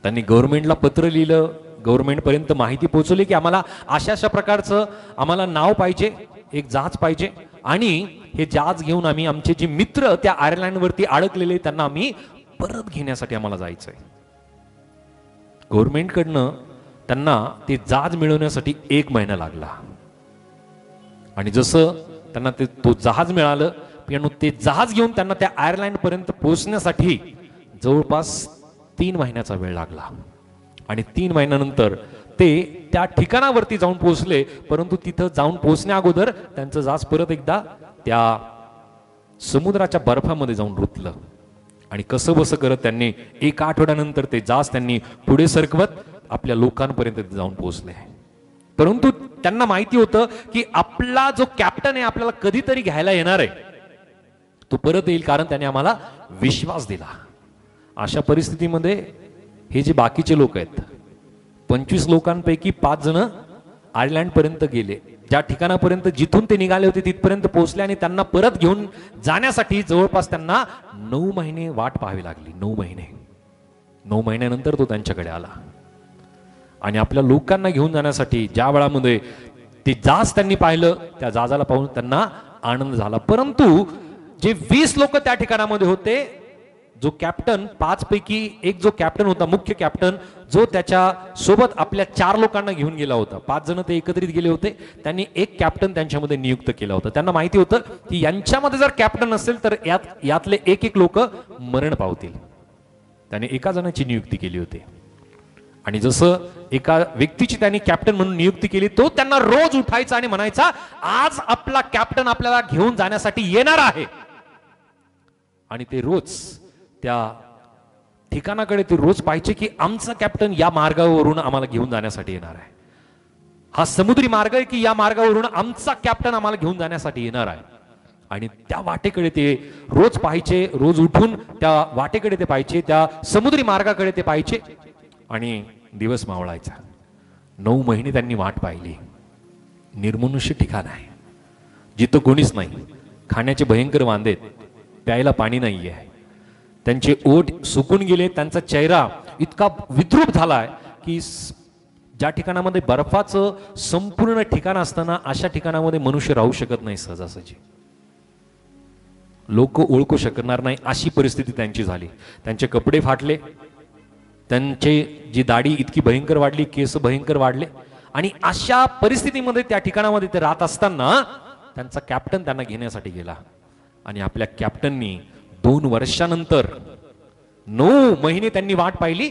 त्यांनी गव्हर्नमेंटला पत्र लिहिलं, गव्हर्नमेंटपर्यंत माहिती पोहोचवली की आम्हाला अशा अशा प्रकारचं आम्हाला नाव पाहिजे, एक जहाज पाहिजे आणि हे जहाज घेऊन आम्ही आमचे जे मित्र त्या आयर्लंडवरती अडकलेले त्यांना आम्ही परत घेण्यासाठी आम्हाला जायचंय. गव्हर्नमेंटकडनं त्यांना ते जहाज मिळवण्यासाठी 1 महिना लागला आणि जसं त्यांना तो जहाज मिळालं, ते जहाज घेऊन त्यांना त्या आयर्लंड पर्यंत पोहोचण्यासाठी जवळपास 3 महिन्याचा वेळ लागला आणि 3 महिन्यानंतर ते त्या ठिकाणावरती जाऊन पोहोचले. परंतु तिथं जाऊन पोहोचण्या अगोदर त्यांचं जहाज परत एकदा त्या समुद्राच्या बर्फामध्ये जाऊन रुतलं आणि कसं बसं करत त्यांनी 1 आठवड्यानंतर ते जहाज त्यांनी पुढे सरकवत आपल्या लोकांपर्यंत जाऊन पोहोचले. परंतु त्यांना माहिती होतं की आपला जो कॅप्टन आहे आपल्याला कधीतरी घ्यायला येणार आहे, तो परत येईल, कारण त्याने आम्हाला विश्वास दिला. अशा परिस्थितीमध्ये हे जे बाकीचे लोक आहेत, 25 लोकांपैकी 5 जण आयर्लंड पर्यंत गेले. ज्या ठिकाणापर्यंत जिथून ते निघाले होते तिथपर्यंत पोहोचले आणि त्यांना परत घेऊन जाण्यासाठी जवळपास त्यांना 9 महिने वाट पाहावी लागली. 9 महिने. 9 महिन्यानंतर तो त्यांच्याकडे आला आणि आपल्या लोकांना घेऊन जाण्यासाठी ज्या वेळामध्ये ते जहाज त्यांनी पाहिलं, त्या जहाजाला पाहून त्यांना आनंद झाला. परंतु जे 20 लोक त्या ठिकाणामध्ये होते, जो कॅप्टन 5 पैकी एक जो कॅप्टन होता, मुख्य कॅप्टन, जो त्याच्या सोबत आपल्या 4 लोकांना घेऊन गेला होता, 5 जण ते एकत्रित गेले होते, त्यांनी एक कॅप्टन त्यांच्यामध्ये नियुक्त केला होता. त्यांना माहिती होतं की यांच्यामध्ये जर कॅप्टन असेल तर यातले एक लोक मरण पावतील. त्याने एका जणाची नियुक्ती केली होती आणि जसं एका व्यक्तीची त्यांनी कॅप्टन म्हणून नियुक्ती केली, तो त्यांना रोज उठायचा आणि म्हणायचा, आज आपला कॅप्टन आपल्याला घेऊन जाण्यासाठी येणार आहे. आणि ते रोज त्या ठिकाणाकडे ते रोज पाहिजे की आमचा कॅप्टन या मार्गावरून आम्हाला घेऊन जाण्यासाठी येणार आहे. हा समुद्री मार्ग आहे की या मार्गावरून आमचा कॅप्टन आम्हाला घेऊन जाण्यासाठी येणार आहे. आणि त्या वाटेकडे ते रोज पाहायचे, रोज उठून त्या वाटेकडे ते पाहायचे, त्या समुद्री मार्गाकडे ते पाहायचे आणि दिवस मावळायचा. 9 महिने त्यांनी वाट पाहिली. निर्मनुष्य ठिकाण आहे, जिथं कोणीच नाही, खाण्याचे भयंकर वांदे, प्यायला पाणी नाहीये, त्यांचे ओठ सुकून गेले, त्यांचा चेहरा इतका विद्रूप झालाय की ज्या ठिकाणामध्ये बर्फाचं संपूर्ण ठिकाण असताना अशा ठिकाणामध्ये मनुष्य राहू शकत नाही सहजासहजी. लोक ओळखू शकणार नाही अशी परिस्थिती त्यांची झाली. त्यांचे कपडे फाटले, त्यांची जी दाढी इतकी भयंकर वाढली, केस भयंकर वाढले आणि अशा परिस्थितीमध्ये त्या ठिकाणामध्ये ते राहत असताना त्यांचा कॅप्टन त्यांना घेण्यासाठी गेला आणि आपल्या कॅप्टननी 2 वर्षानंतर, 9 महिने त्यांनी वाट पाहिली,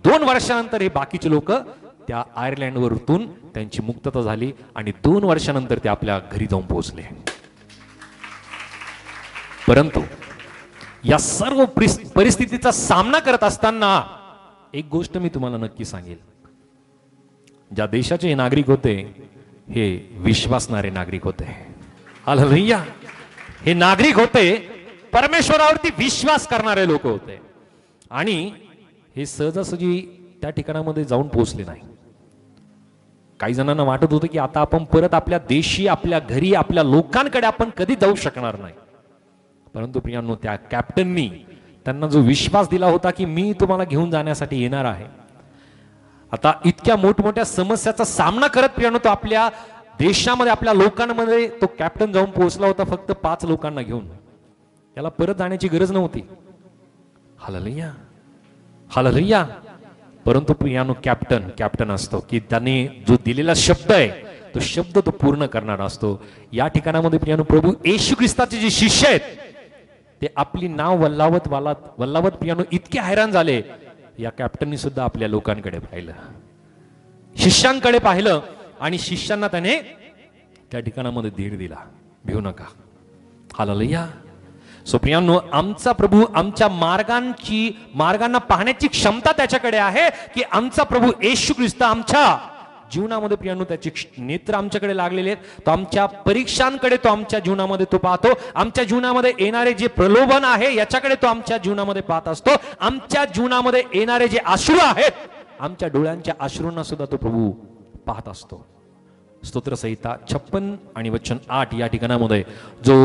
2 वर्षानंतर हे बाकीचे लोक त्या आयर्लंडवरून त्यांची मुक्तता झाली आणि 2 वर्षानंतर ते आपल्या घरी जाऊन पोहोचले. परंतु या सर्व परिस्थितीचा सामना करत असताना एक गोष्ट मी तुम्हाला नक्की सांगेल, ज्या देशाचे नागरिक होते हे विश्वासणारे नागरिक होते. हालेलुया. हे नागरिक होते परमेश्वरावरती विश्वास करणारे लोक होते आणि हे सहजासहजी त्या ठिकाणामध्ये जाऊन पोहोचले नाही. काही जणांना वाटत होतं की आता आपण परत आपल्या देशी, आपल्या घरी, आपल्या लोकांकडे आपण कधी जाऊ शकणार नाही. परंतु प्रियांनो, त्या कॅप्टननी त्यांना जो विश्वास दिला होता की मी तुम्हाला घेऊन जाण्यासाठी येणार आहे, आता इतक्या मोठमोठ्या समस्याचा सामना करत प्रियांनो तो आपल्या देशामध्ये, आपल्या लोकांमध्ये तो कॅप्टन जाऊन पोहोचला होता, फक्त 5 लोकांना घेऊन. त्याला परत जाण्याची गरज नव्हती. Hallelujah, hallelujah. परंतु प्रियांनो, कॅप्टन असतो की त्याने जो दिलेला शब्द आहे तो शब्द तो पूर्ण करणारा असतो. या ठिकाणामध्ये प्रियांनो, प्रभू येशू ख्रिस्ताचे जे शिष्य आहेत ते आपली नाव वल्लावत प्रियांनो इतके हैराण झाले. या कॅप्टननी सुद्धा आपल्या लोकांकडे पाहिलं, शिष्यांकडे पाहिलं आणि शिष्यांना त्याने त्या ठिकाणामध्ये धीर दिला, भिवू नका. हालेलुया. सो प्रियांनो, आमचा प्रभू आमच्या मार्गांना पाहण्याची क्षमता त्याच्याकडे आहे की आमचा प्रभू येशू ख्रिस्त आमच्या जीवनामध्ये प्रियांनो त्याचे नेत्र आमच्याकडे लागलेले आहेत. तो आमच्या परीक्षांकडे तो आमच्या जीवनामध्ये तो पाहतो. आमच्या जीवनामध्ये येणारे जे प्रलोभन आहे याच्याकडे तो आमच्या जीवनामध्ये पाहत असतो. आमच्या जीवनामध्ये येणारे जे अश्रू आहेत, आमच्या डोळ्यांच्या अश्रूंना सुद्धा तो प्रभू पाहत असतो. स्तोत्रसंहिता 56 आणि वचन 8 या ठिकाणामध्ये जो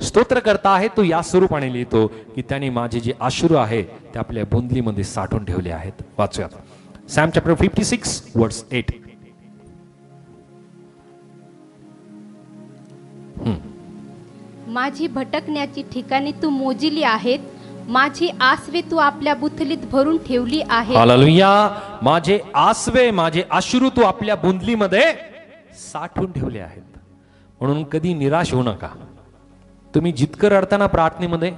स्तोत्र करता आहे तो या स्वरूपाने लिहितो की त्याने माझे जे अश्रू आहे ते आपल्या बोंदलीमध्ये साठवून ठेवले आहेत. वाचूयात. सॅम चॅप्टर 56 वर्स 8. माझी भटकण्याची ठिकाणे तू मोजिली आहेत, माझी आसवे तू आपल्या बुथलीत भरून ठेवली आहे. हालेलुया. माझे आसवे, माझे अश्रू तू आपल्या बुंदलीमध्ये साठवून ठेवले आहेत. म्हणून कधी निराश होऊ नका. तुम्ही जितकं रडताना प्रार्थनेमध्ये,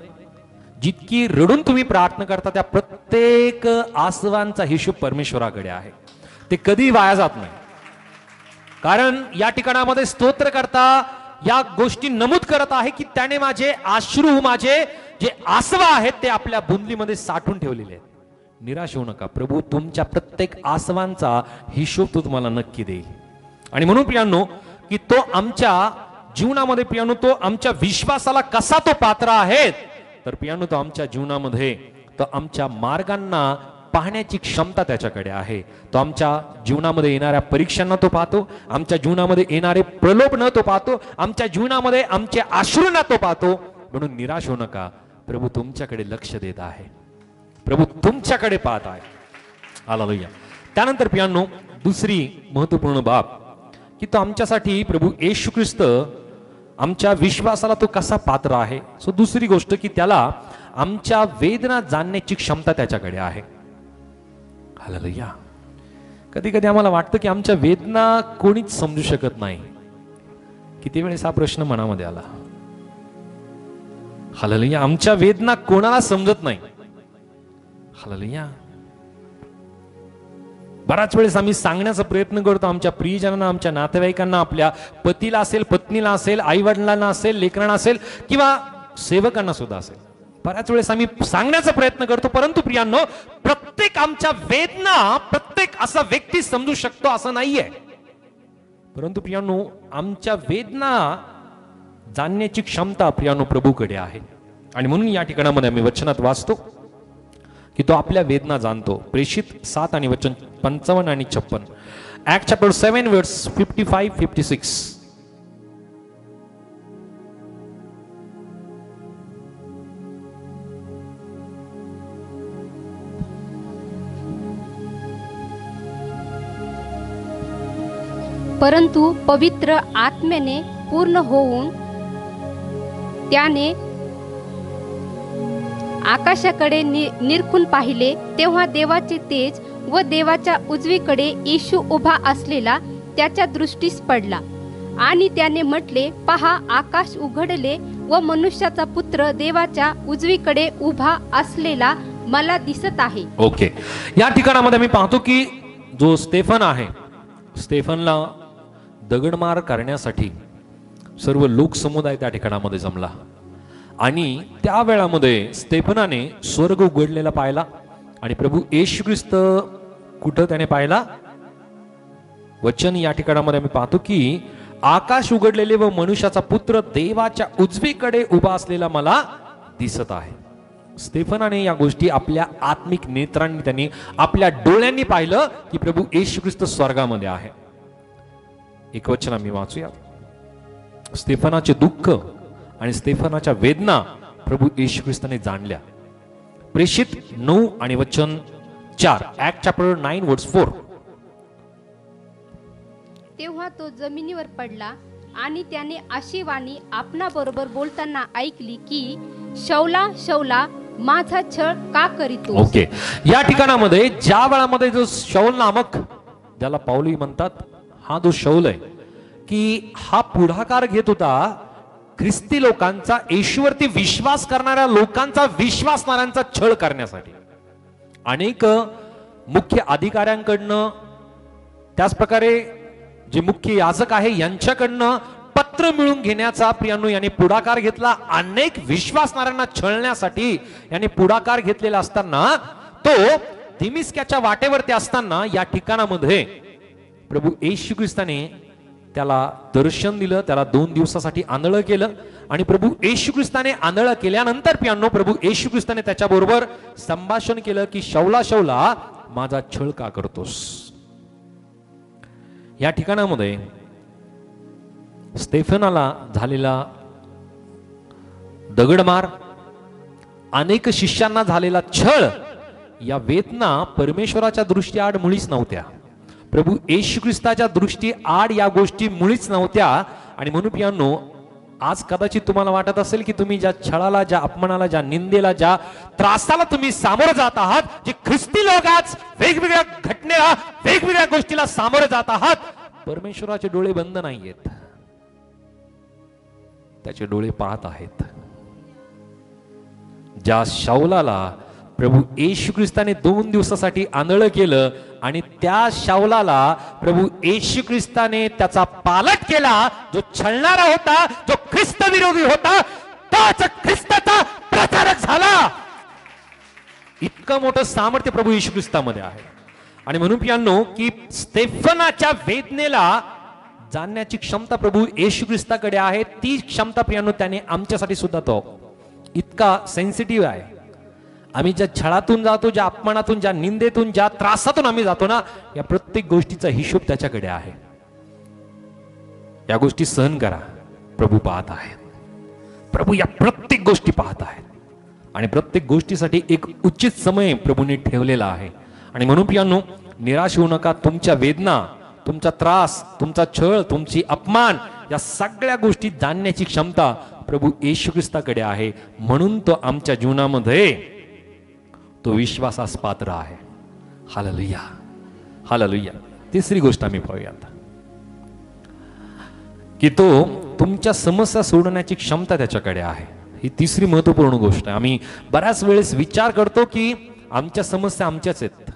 जितकी रडून तुम्ही प्रार्थना करता, त्या प्रत्येक आसवांचा हिशोब परमेश्वराकडे आहे. ते कधी वाया जात नाही. कारण या ठिकाणामध्ये स्तोत्र करता या गोष्टी नमूद करत आहे की त्याने माझे अश्रू, माझे जे आसवा आहेत ते आपल्या बुंदलीमध्ये साठवून ठेवलेले आहेत. निराश होऊ नका. प्रभू तुमच्या प्रत्येक आसवांचा हिशोब तो तुम्हाला नक्की देईल. आणि म्हणून प्रियांनो की तो आमच्या जीवनामध्ये प्रियांनो तो आमच्या विश्वासाला कसा तो पात्र आहे, तर प्रियांनो तो आमच्या जीवनामध्ये तो आमच्या मार्गांना पाहण्याची क्षमता त्याच्याकडे आहे. तो आमच्या जीवनामध्ये येणाऱ्या परीक्षांना तो पाहतो, आमच्या जीवनामध्ये येणारे प्रलोभन तो पाहतो, आमच्या जीवनामध्ये आमचे अश्रूंना तो पाहतो. म्हणून निराश होऊ नका. प्रभू तुमच्याकडे लक्ष देत आहे. प्रभू तुमच्याकडे पाहत आहे. हालेलुया. त्यानंतर प्रियांनो दुसरी महत्वपूर्ण बाब की तो आमच्यासाठी प्रभू येशू ख्रिस्त आमच्या विश्वासाला तो कसा पात्र आहे. सो दुसरी गोष्ट की त्याला आमच्या वेदना जाणण्याची क्षमता त्याच्याकडे आहे. हालेलुया. कधी कधी आम्हाला वाटतं की आमच्या वेदना कोणीच समजू शकत नाही. किती वेळेस हा प्रश्न मनामध्ये आला. हालेलुया. आमच्या वेदना कोणाला समजत नाही. हालेलुया. बराच वेळेस आम्ही सांगण्याचा प्रयत्न करतो आमच्या प्रियजनांना, आमच्या नातेवाईकांना, आपल्या पतीला असेल, पत्नीला असेल, आई वडिलांना असेल, लेकरांना असेल किंवा सेवकांना सुद्धा असेल. बऱ्याच वेळेस आम्ही सांगण्याचा प्रयत्न करतो, परंतु प्रियांनो प्रत्येक आमच्या वेदना प्रत्येक असा व्यक्ती समजू शकतो असं नाहीये. परंतु प्रियांनो आमच्या वेदना जाणण्याची क्षमता प्रियांनो प्रभूकडे आहे. आणि म्हणून या ठिकाणामध्ये आम्ही वचनात वाचतो की तो आपल्या वेदना जाणतो. प्रेषित 7 आणि वचन 55 आणि 56. ऍक्ट चॅप्टर 7 वर्स 55-56. परंतु पवित्र आत्म्याने पूर्ण होऊन त्याने आकाशाकडे निरखून पाहिले, तेव्हा देवाचे तेज व देवाच्या उजवीकडे येशू उभा असलेला त्याच्या दृष्टीस पडला. आणि त्याने म्हटले, पहा, आकाश उघडले व मनुष्याचा पुत्र देवाच्या उजवीकडे उभा असलेला मला दिसत आहे. ओके. या ठिकाणामध्ये मी पाहतो की जो स्तेफन आहे, स्तेफनला दगडमार करण्यासाठी सर्व लोकसमुदाय त्या ठिकाणामध्ये जमला. आणि त्या वेळामध्ये स्तेफनाने स्वर्ग उघडलेला पाहिला. आणि प्रभू येशू ख्रिस्त कुठं त्याने पाहिला? वचन या ठिकाणामध्ये आम्ही पाहतो की आकाश उघडलेले व मनुष्याचा पुत्र देवाच्या उजवीकडे उभा असलेला मला दिसत आहे. स्तेफनाने या गोष्टी आपल्या आत्मिक नेत्रांनी, त्यांनी आपल्या डोळ्यांनी पाहिलं की प्रभू येशू ख्रिस्त स्वर्गामध्ये आहे. एक वचन आम्ही वाचूया. स्तेफनाचे दुःख आणि स्तेफनाच्या वेदना प्रभू येशू ख्रिस्ताने जाणल्या. प्रेषित 9 आणि वचन 4. ऍक्ट चॅप्टर 9 वर्स 4. तेव्हा तो जमिनीवर पडला आणि त्याने अशी वाणी आपणा बरोबर बोलताना ऐकली की, शौला शौला, माझा छळ का करीतो? ओके. या ठिकाणामध्ये ज्या वेळामध्ये जो शौल नामक, ज्याला पाऊली म्हणतात, हा जो शौल आहे की हा पुढाकार घेत होता ख्रिस्ती लोकांचा, येशूवरती विश्वास करणाऱ्या लोकांचा, विश्वासणाऱ्यांचा छळ करण्यासाठी. अनेक मुख्य अधिकाऱ्यांकडनं, त्याच प्रकारे जे मुख्य याजक आहे यांच्याकडनं पत्र मिळून घेण्याचा प्रियांनो याने पुढाकार घेतला. अनेक विश्वासणाऱ्यांना छळण्यासाठी याने पुढाकार घेतलेला असताना तो दिमिस्क्याच्या वाटेवरती असताना या ठिकाणामध्ये प्रभू येशू ख्रिस्ताने त्याला दर्शन दिलं, त्याला 2 दिवसासाठी आंधळं केलं. आणि प्रभू येशू ख्रिस्ताने आंधळं केल्यानंतर प्रियांनो प्रभू येशू ख्रिस्ताने त्याच्याबरोबर संभाषण केलं की शौला शौला माझा छळ का करतोस. या ठिकाणामध्ये स्तेफनाला झालेला दगडमार, अनेक शिष्यांना झालेला छळ, या वेदना परमेश्वराच्या दृष्टीआड मुळीच नव्हत्या. प्रभू येशू ख्रिस्ताच्या दृष्टी आड या गोष्टी मुळीच नव्हत्या. आणि म्हणून प्रियांनो आज कदाचित तुम्हाला वाटत असेल की तुम्ही ज्या छळाला, ज्या अपमानाला, ज्या निंदेला, ज्या त्रासाला तुम्ही सामोरं जात आहात, जे ख्रिस्ती लोक आज वेगवेगळ्या घटनेला, वेगवेगळ्या गोष्टीला सामोरं जात आहात, परमेश्वराचे डोळे बंद नाहीयेत, त्याचे डोळे पाहत आहेत. ज्या शाऊलाला प्रभू येशू ख्रिस्ताने 2 दिवसासाठी आंधळं केलं आणि त्या शाऊलाला प्रभू येशू ख्रिस्ताने त्याचा पालट केला, जो छळणारा होता, जो ख्रिस्त विरोधी होता, तोच ख्रिस्ताचा प्रचारक झाला. इतकं मोठं सामर्थ्य प्रभू येशू ख्रिस्तामध्ये आहे. आणि म्हणून प्रियांनो की स्तेफनाच्या वेदनेला जाणण्याची क्षमता प्रभू येशू ख्रिस्ताकडे आहे. ती क्षमता प्रियांनो त्याने आमच्यासाठी सुद्धा तो इतका सेन्सिटिव्ह आहे. आम्ही ज्या छळातून जातो, ज्या अपमानातून, ज्या निंदेतून, ज्या त्रासातून आम्ही जातो ना, या प्रत्येक गोष्टीचा हिशोब त्याच्याकडे आहे. या गोष्टी सहन करा, प्रभू पाहत आहेत. प्रभू या प्रत्येक गोष्टी पाहत आहेत आणि प्रत्येक गोष्टीसाठी एक उचित समय प्रभूने ठेवलेला आहे. आणि म्हणून प्रियांनो निराश होऊ नका. तुमच्या वेदना, तुमचा त्रास, तुमचा छळ, तुमची अपमान, या सगळ्या गोष्टी जाणण्याची क्षमता प्रभू येशू ख्रिस्ताकडे आहे. म्हणून तो आमच्या जीवनामध्ये तो विश्वासास पात्र आहे. Hallelujah, hallelujah. तिसरी गोष्ट आम्ही पाहूयात की तो तुमच्या समस्या सोडवण्याची क्षमता त्याच्याकडे आहे. ही तिसरी महत्वपूर्ण गोष्ट आहे. आम्ही बऱ्याच वेळेस विचार करतो की आमच्या समस्या आमच्याच आहेत.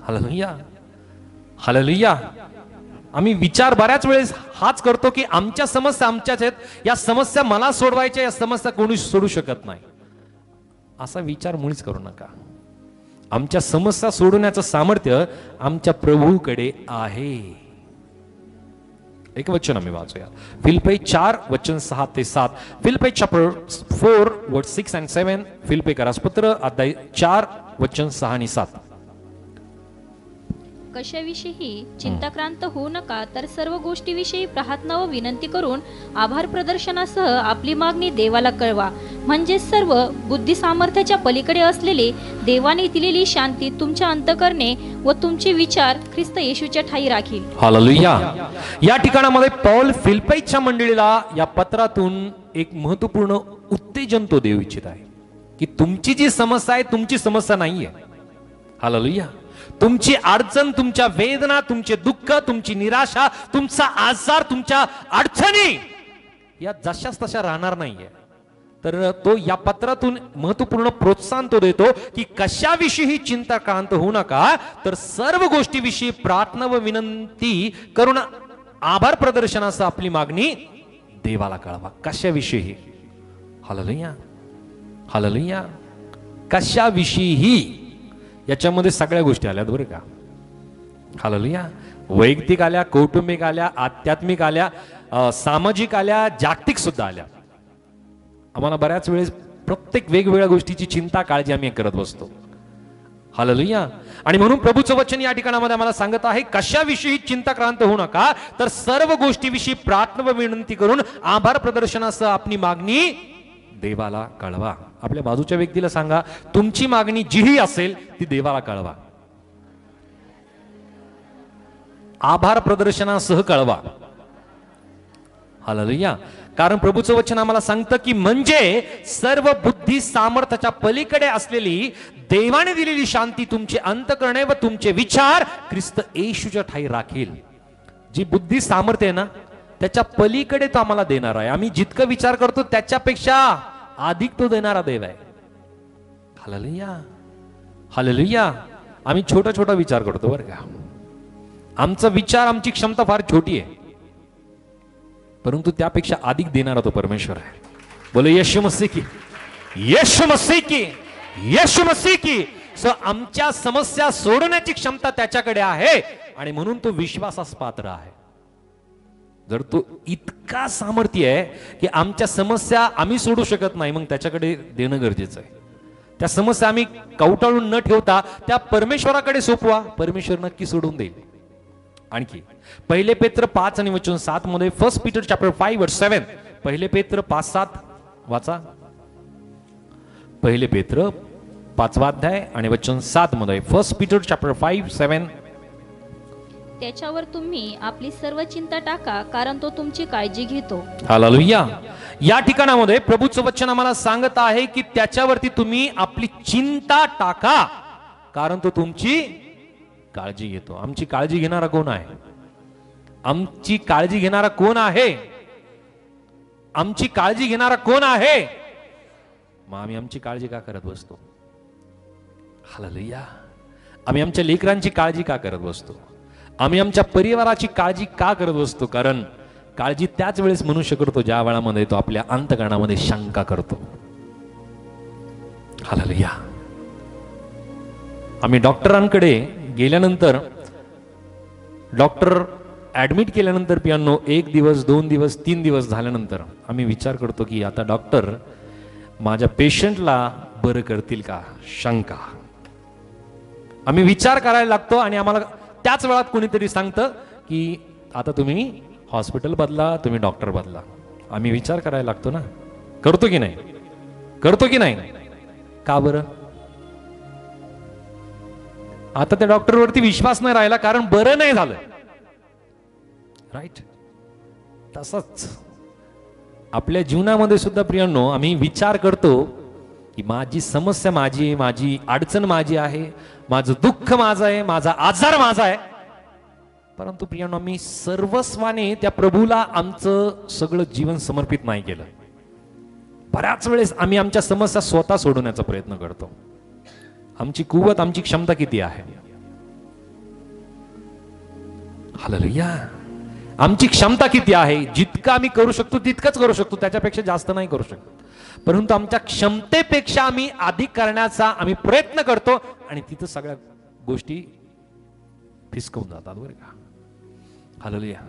Hallelujah, hallelujah. आम्ही विचार बऱ्याच वेळेस हाच करतो की आमच्या समस्या आमच्याच आहेत, या समस्या मला सोडवायच्या, या समस्या कोणी सोडू शकत नाही. असा विचार मुळीच करू नका. आमच्या समस्या सोडवण्याचं सामर्थ्य आमच्या प्रभूकडे आहे. एक वचन आम्ही वाचूया. फिलिप्पी 4 वचन 6 ते 7. फिलिप्पी चॅप्टर 4 वर्स 6 and 7. फिलिप्पी पत्र अध्याय 4 वचन 6 आणि 7. कशाविषयी चिंताक्रांत होऊ नका, तर सर्व गोष्टीविषयी प्रार्थना व विनंती करून आभार प्रदर्शनासह आपली मागणी देवाला कळवा. म्हणजे सर्व बुद्धी सामर्थ्याच्या पलीकडे असलेली देवाने दिलेली शांती तुमच्या अंतःकरणे व तुमचे विचार ख्रिस्त येशूच्या ठाई राखील. हालेलुया. या ठिकाणामध्ये पौल फिलिप्पीच्या मंडळीला या पत्रातून एक महत्वपूर्ण उत्तेजन तो देऊ इच्छित आहे की तुमची जी समस्या आहे तुमची समस्या नाहीये. हालेलुया. तुमची अडचण, तुमच्या वेदना, तुमचे दुःख, तुमची निराशा, तुमचा आजार, तुमच्या अडचणी या जशाच तशा राहणार नाहीये. तर तो या पत्रातून महत्वपूर्ण प्रोत्साहन तो देतो की कशाविषयी चिंताक्रांत होऊ नका, तर सर्व गोष्टीविषयी प्रार्थना व विनंती करून आभार प्रदर्शनासह आपली मागणी देवाला कळवा. कशाविषयी? Hallelujah, hallelujah. कशाविषयी? याच्यामध्ये सगळ्या गोष्टी आल्यात बरं का. हालेलुया. वैयक्तिक आल्या, कौटुंबिक आल्या, आध्यात्मिक आल्या, सामाजिक आल्या, जागतिक सुद्धा आल्या. आम्हाला बऱ्याच वेळेस प्रत्येक वेगवेगळ्या गोष्टीची चिंता, काळजी आम्ही करत बसतो. हालेलुया. आणि म्हणून प्रभूचं वचन या ठिकाणामध्ये आम्हाला सांगत आहे कशाविषयी चिंताक्रांत होऊ नका, तर सर्व गोष्टीविषयी प्रार्थना व विनंती करून आभार प्रदर्शनासह आपली मागणी देवाला कळवा. आपल्या बाजूच्या व्यक्तीला सांगा, तुमची मागणी जीही असेल ती देवाला कळवा. आभार प्रदर्शनासह कळवा. हालेलुया. कारण प्रभूचं वचन आम्हाला सांगतं की म्हणजे सर्व बुद्धी सामर्थ्याच्या पलीकडे असलेली देवाने दिलेली शांती तुमचे अंतःकरणे व तुमचे विचार ख्रिस्त येशूच्या ठाई राखील. जी बुद्धी सामर्थ्य आहे ना, त्याच्या पलीकडे तो आम्हाला देणार आहे. आम्ही जितकं विचार करतो त्याच्यापेक्षा अधिक तो देणारा देव आहे. Hallelujah, hallelujah. आम्ही छोटा छोटा विचार करतो बरं का. आमचा विचार, आमची क्षमता फार छोटी आहे, परंतु त्यापेक्षा अधिक देणारा तो परमेश्वर आहे. बोले यीशु मसीह की, यीशु मसीह की, यीशु मसीह की. आमच्या समस्या सोडवण्याची क्षमता त्याच्याकडे आहे आणि म्हणून तो विश्वासास पात्र आहे. जर तो इतका सामर्थ्य आहे की आमच्या समस्या आम्ही सोडू शकत नाही, मग त्याच्याकडे देणं गरजेचं आहे. त्या समस्या आम्ही कवटाळून न ठेवता त्या परमेश्वराकडे सोपवा, परमेश्वर नक्की सोडून देईल. आणखी पहिले पेत्र 5 आणि वचन 7 मध्ये, 1 Peter chapter 5 verse 7, पहिले पेत्र 5:7 वाचा. पहिले पेत्र 5वा अध्याय आणि वचन 7 मध्ये, 1 Peter chapter 5:7. त्याच्यावर तुम्ही आपली सर्व चिंता टाका, कारण तो तुमची काळजी घेतो. हालेलुया. या ठिकाणामध्ये प्रभूचं वचन आम्हाला सांगत आहे की त्याच्यावरती तुम्ही आपली चिंता टाका, कारण तो तुमची काळजी घेतो. आमची काळजी घेणारा कोण आहे? आमची काळजी घेणारा कोण आहे? आमची काळजी घेणारा कोण आहे? मग आम्ही आमची काळजी का करत बसतो? हालेलुया. आम्ही आमच्या लेकरांची काळजी का करत बसतो? आम्ही आमच्या परिवाराची काळजी का करत बसतो? कारण काळजी त्याच वेळेस मनुष्य करतो ज्या वेळामध्ये तो आपल्या अंतःकरणामध्ये शंका करतो. हालेलुया. आम्ही डॉक्टरांकडे गेल्यानंतर, डॉक्टर ऍडमिट केल्यानंतर पियानो 1 दिवस 2 दिवस 3 दिवस झाल्यानंतर आम्ही विचार करतो की आता डॉक्टर माझ्या पेशंटला बरं करतील का? शंका. आम्ही विचार करायला लागतो आणि आम्हाला त्याच वेळात कोणीतरी सांगतं की आता तुम्ही हॉस्पिटल बदला, तुम्ही डॉक्टर बदला. आम्ही विचार करायला लागतो ना, करतो की नाही? करतो की नाही? का बरं? आता त्या डॉक्टरवरती विश्वास नाही राहिला, कारण बरं नाही झालं. राईट. तसंच आपल्या जीवनामध्ये सुद्धा प्रियांनो आम्ही विचार करतो की माझी समस्या माझी आहे, माझी अडचण माझी आहे, माझं दुःख माझं आहे, माझा आजार माझा आहे. परंतु प्रियांनो आम्ही सर्वस्वाने त्या प्रभूला आमचं सगळं जीवन समर्पित नाही केलं. बऱ्याच वेळेस आम्ही आमच्या समस्या स्वतः सोडवण्याचा प्रयत्न करतो. आमची कुवत, आमची क्षमता किती आहे? हालेलुया. आमची क्षमता किती आहे? जितकं आम्ही करू शकतो तितकंच करू शकतो, त्याच्यापेक्षा जास्त नाही करू शकत. परंतु आमच्या क्षमतेपेक्षा आम्ही अधिक करण्याचा आम्ही प्रयत्न करतो आणि तिथं सगळ्या गोष्टी फिसकवून जातात बरं का. हालेलुया.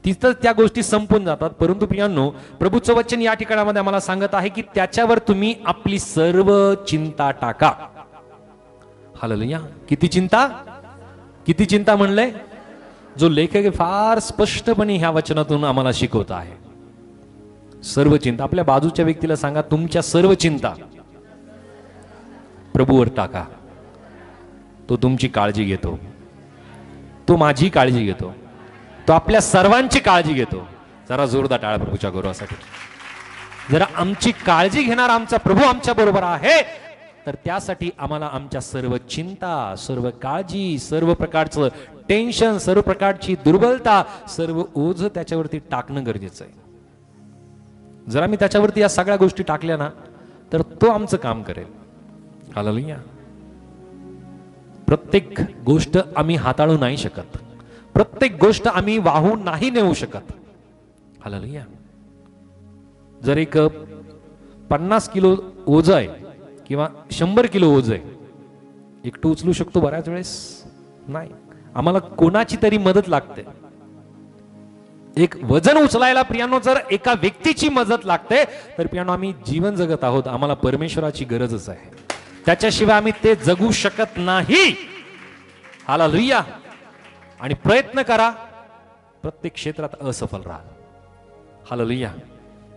तिथं त्या गोष्टी संपून जातात. परंतु प्रियांनो प्रभूचं वचन या ठिकाणामध्ये आम्हाला सांगत आहे की त्याच्यावर तुम्ही आपली सर्व चिंता टाका. हालेलुया. किती चिंता? किती चिंता म्हणलंय? जो लेखक फार स्पष्टपणे ह्या वचनातून आम्हाला शिकवत आहे. सर्व चिंता. आपल्या बाजूच्या व्यक्तीला सांगा, तुमच्या सर्व चिंता प्रभूवर टाका, तो तुमची काळजी घेतो, तो माझी काळजी घेतो, तो आपल्या सर्वांची काळजी घेतो. जरा जोरदार टाळ्या प्रभूच्या गौरवासाठी. जरा आमची काळजी घेणारा आमचा प्रभू आमच्या बरोबर आहे, तर त्यासाठी आम्हाला आमच्या सर्व चिंता, सर्व काळजी, सर्व प्रकारचं टेन्शन, सर्व प्रकारची दुर्बलता, सर्व ओझ त्याच्यावरती टाकणं गरजेचं आहे. जर आम्ही त्याच्यावरती या सगळ्या गोष्टी टाकल्या ना, तर तो आमचं काम करेल. हालेलुया. प्रत्येक गोष्ट आम्ही हाताळू नाही शकत, प्रत्येक गोष्ट आम्ही वाहून नाही नेऊ शकत. हालेलुया. जर एक 50 किलो ओझ आहे किंवा 100 किलो ओझ आहे, एकटं उचलू शकतो? बऱ्याच वेळेस नाही. आम्हाला कोणाची तरी मदत लागते. एक वजन उचलायला प्रियांनो जर एका व्यक्तीची मदत लागते, तर प्रियांनो आम्ही जीवन जगत आहोत. आम्हाला परमेश्वराची गरजच आहे. त्याच्याशिवाय आम्ही ते जगू शकत नाही. हालेलुया. आणि प्रयत्न करा, प्रत्येक क्षेत्रात असफल राहा. हालेलुया.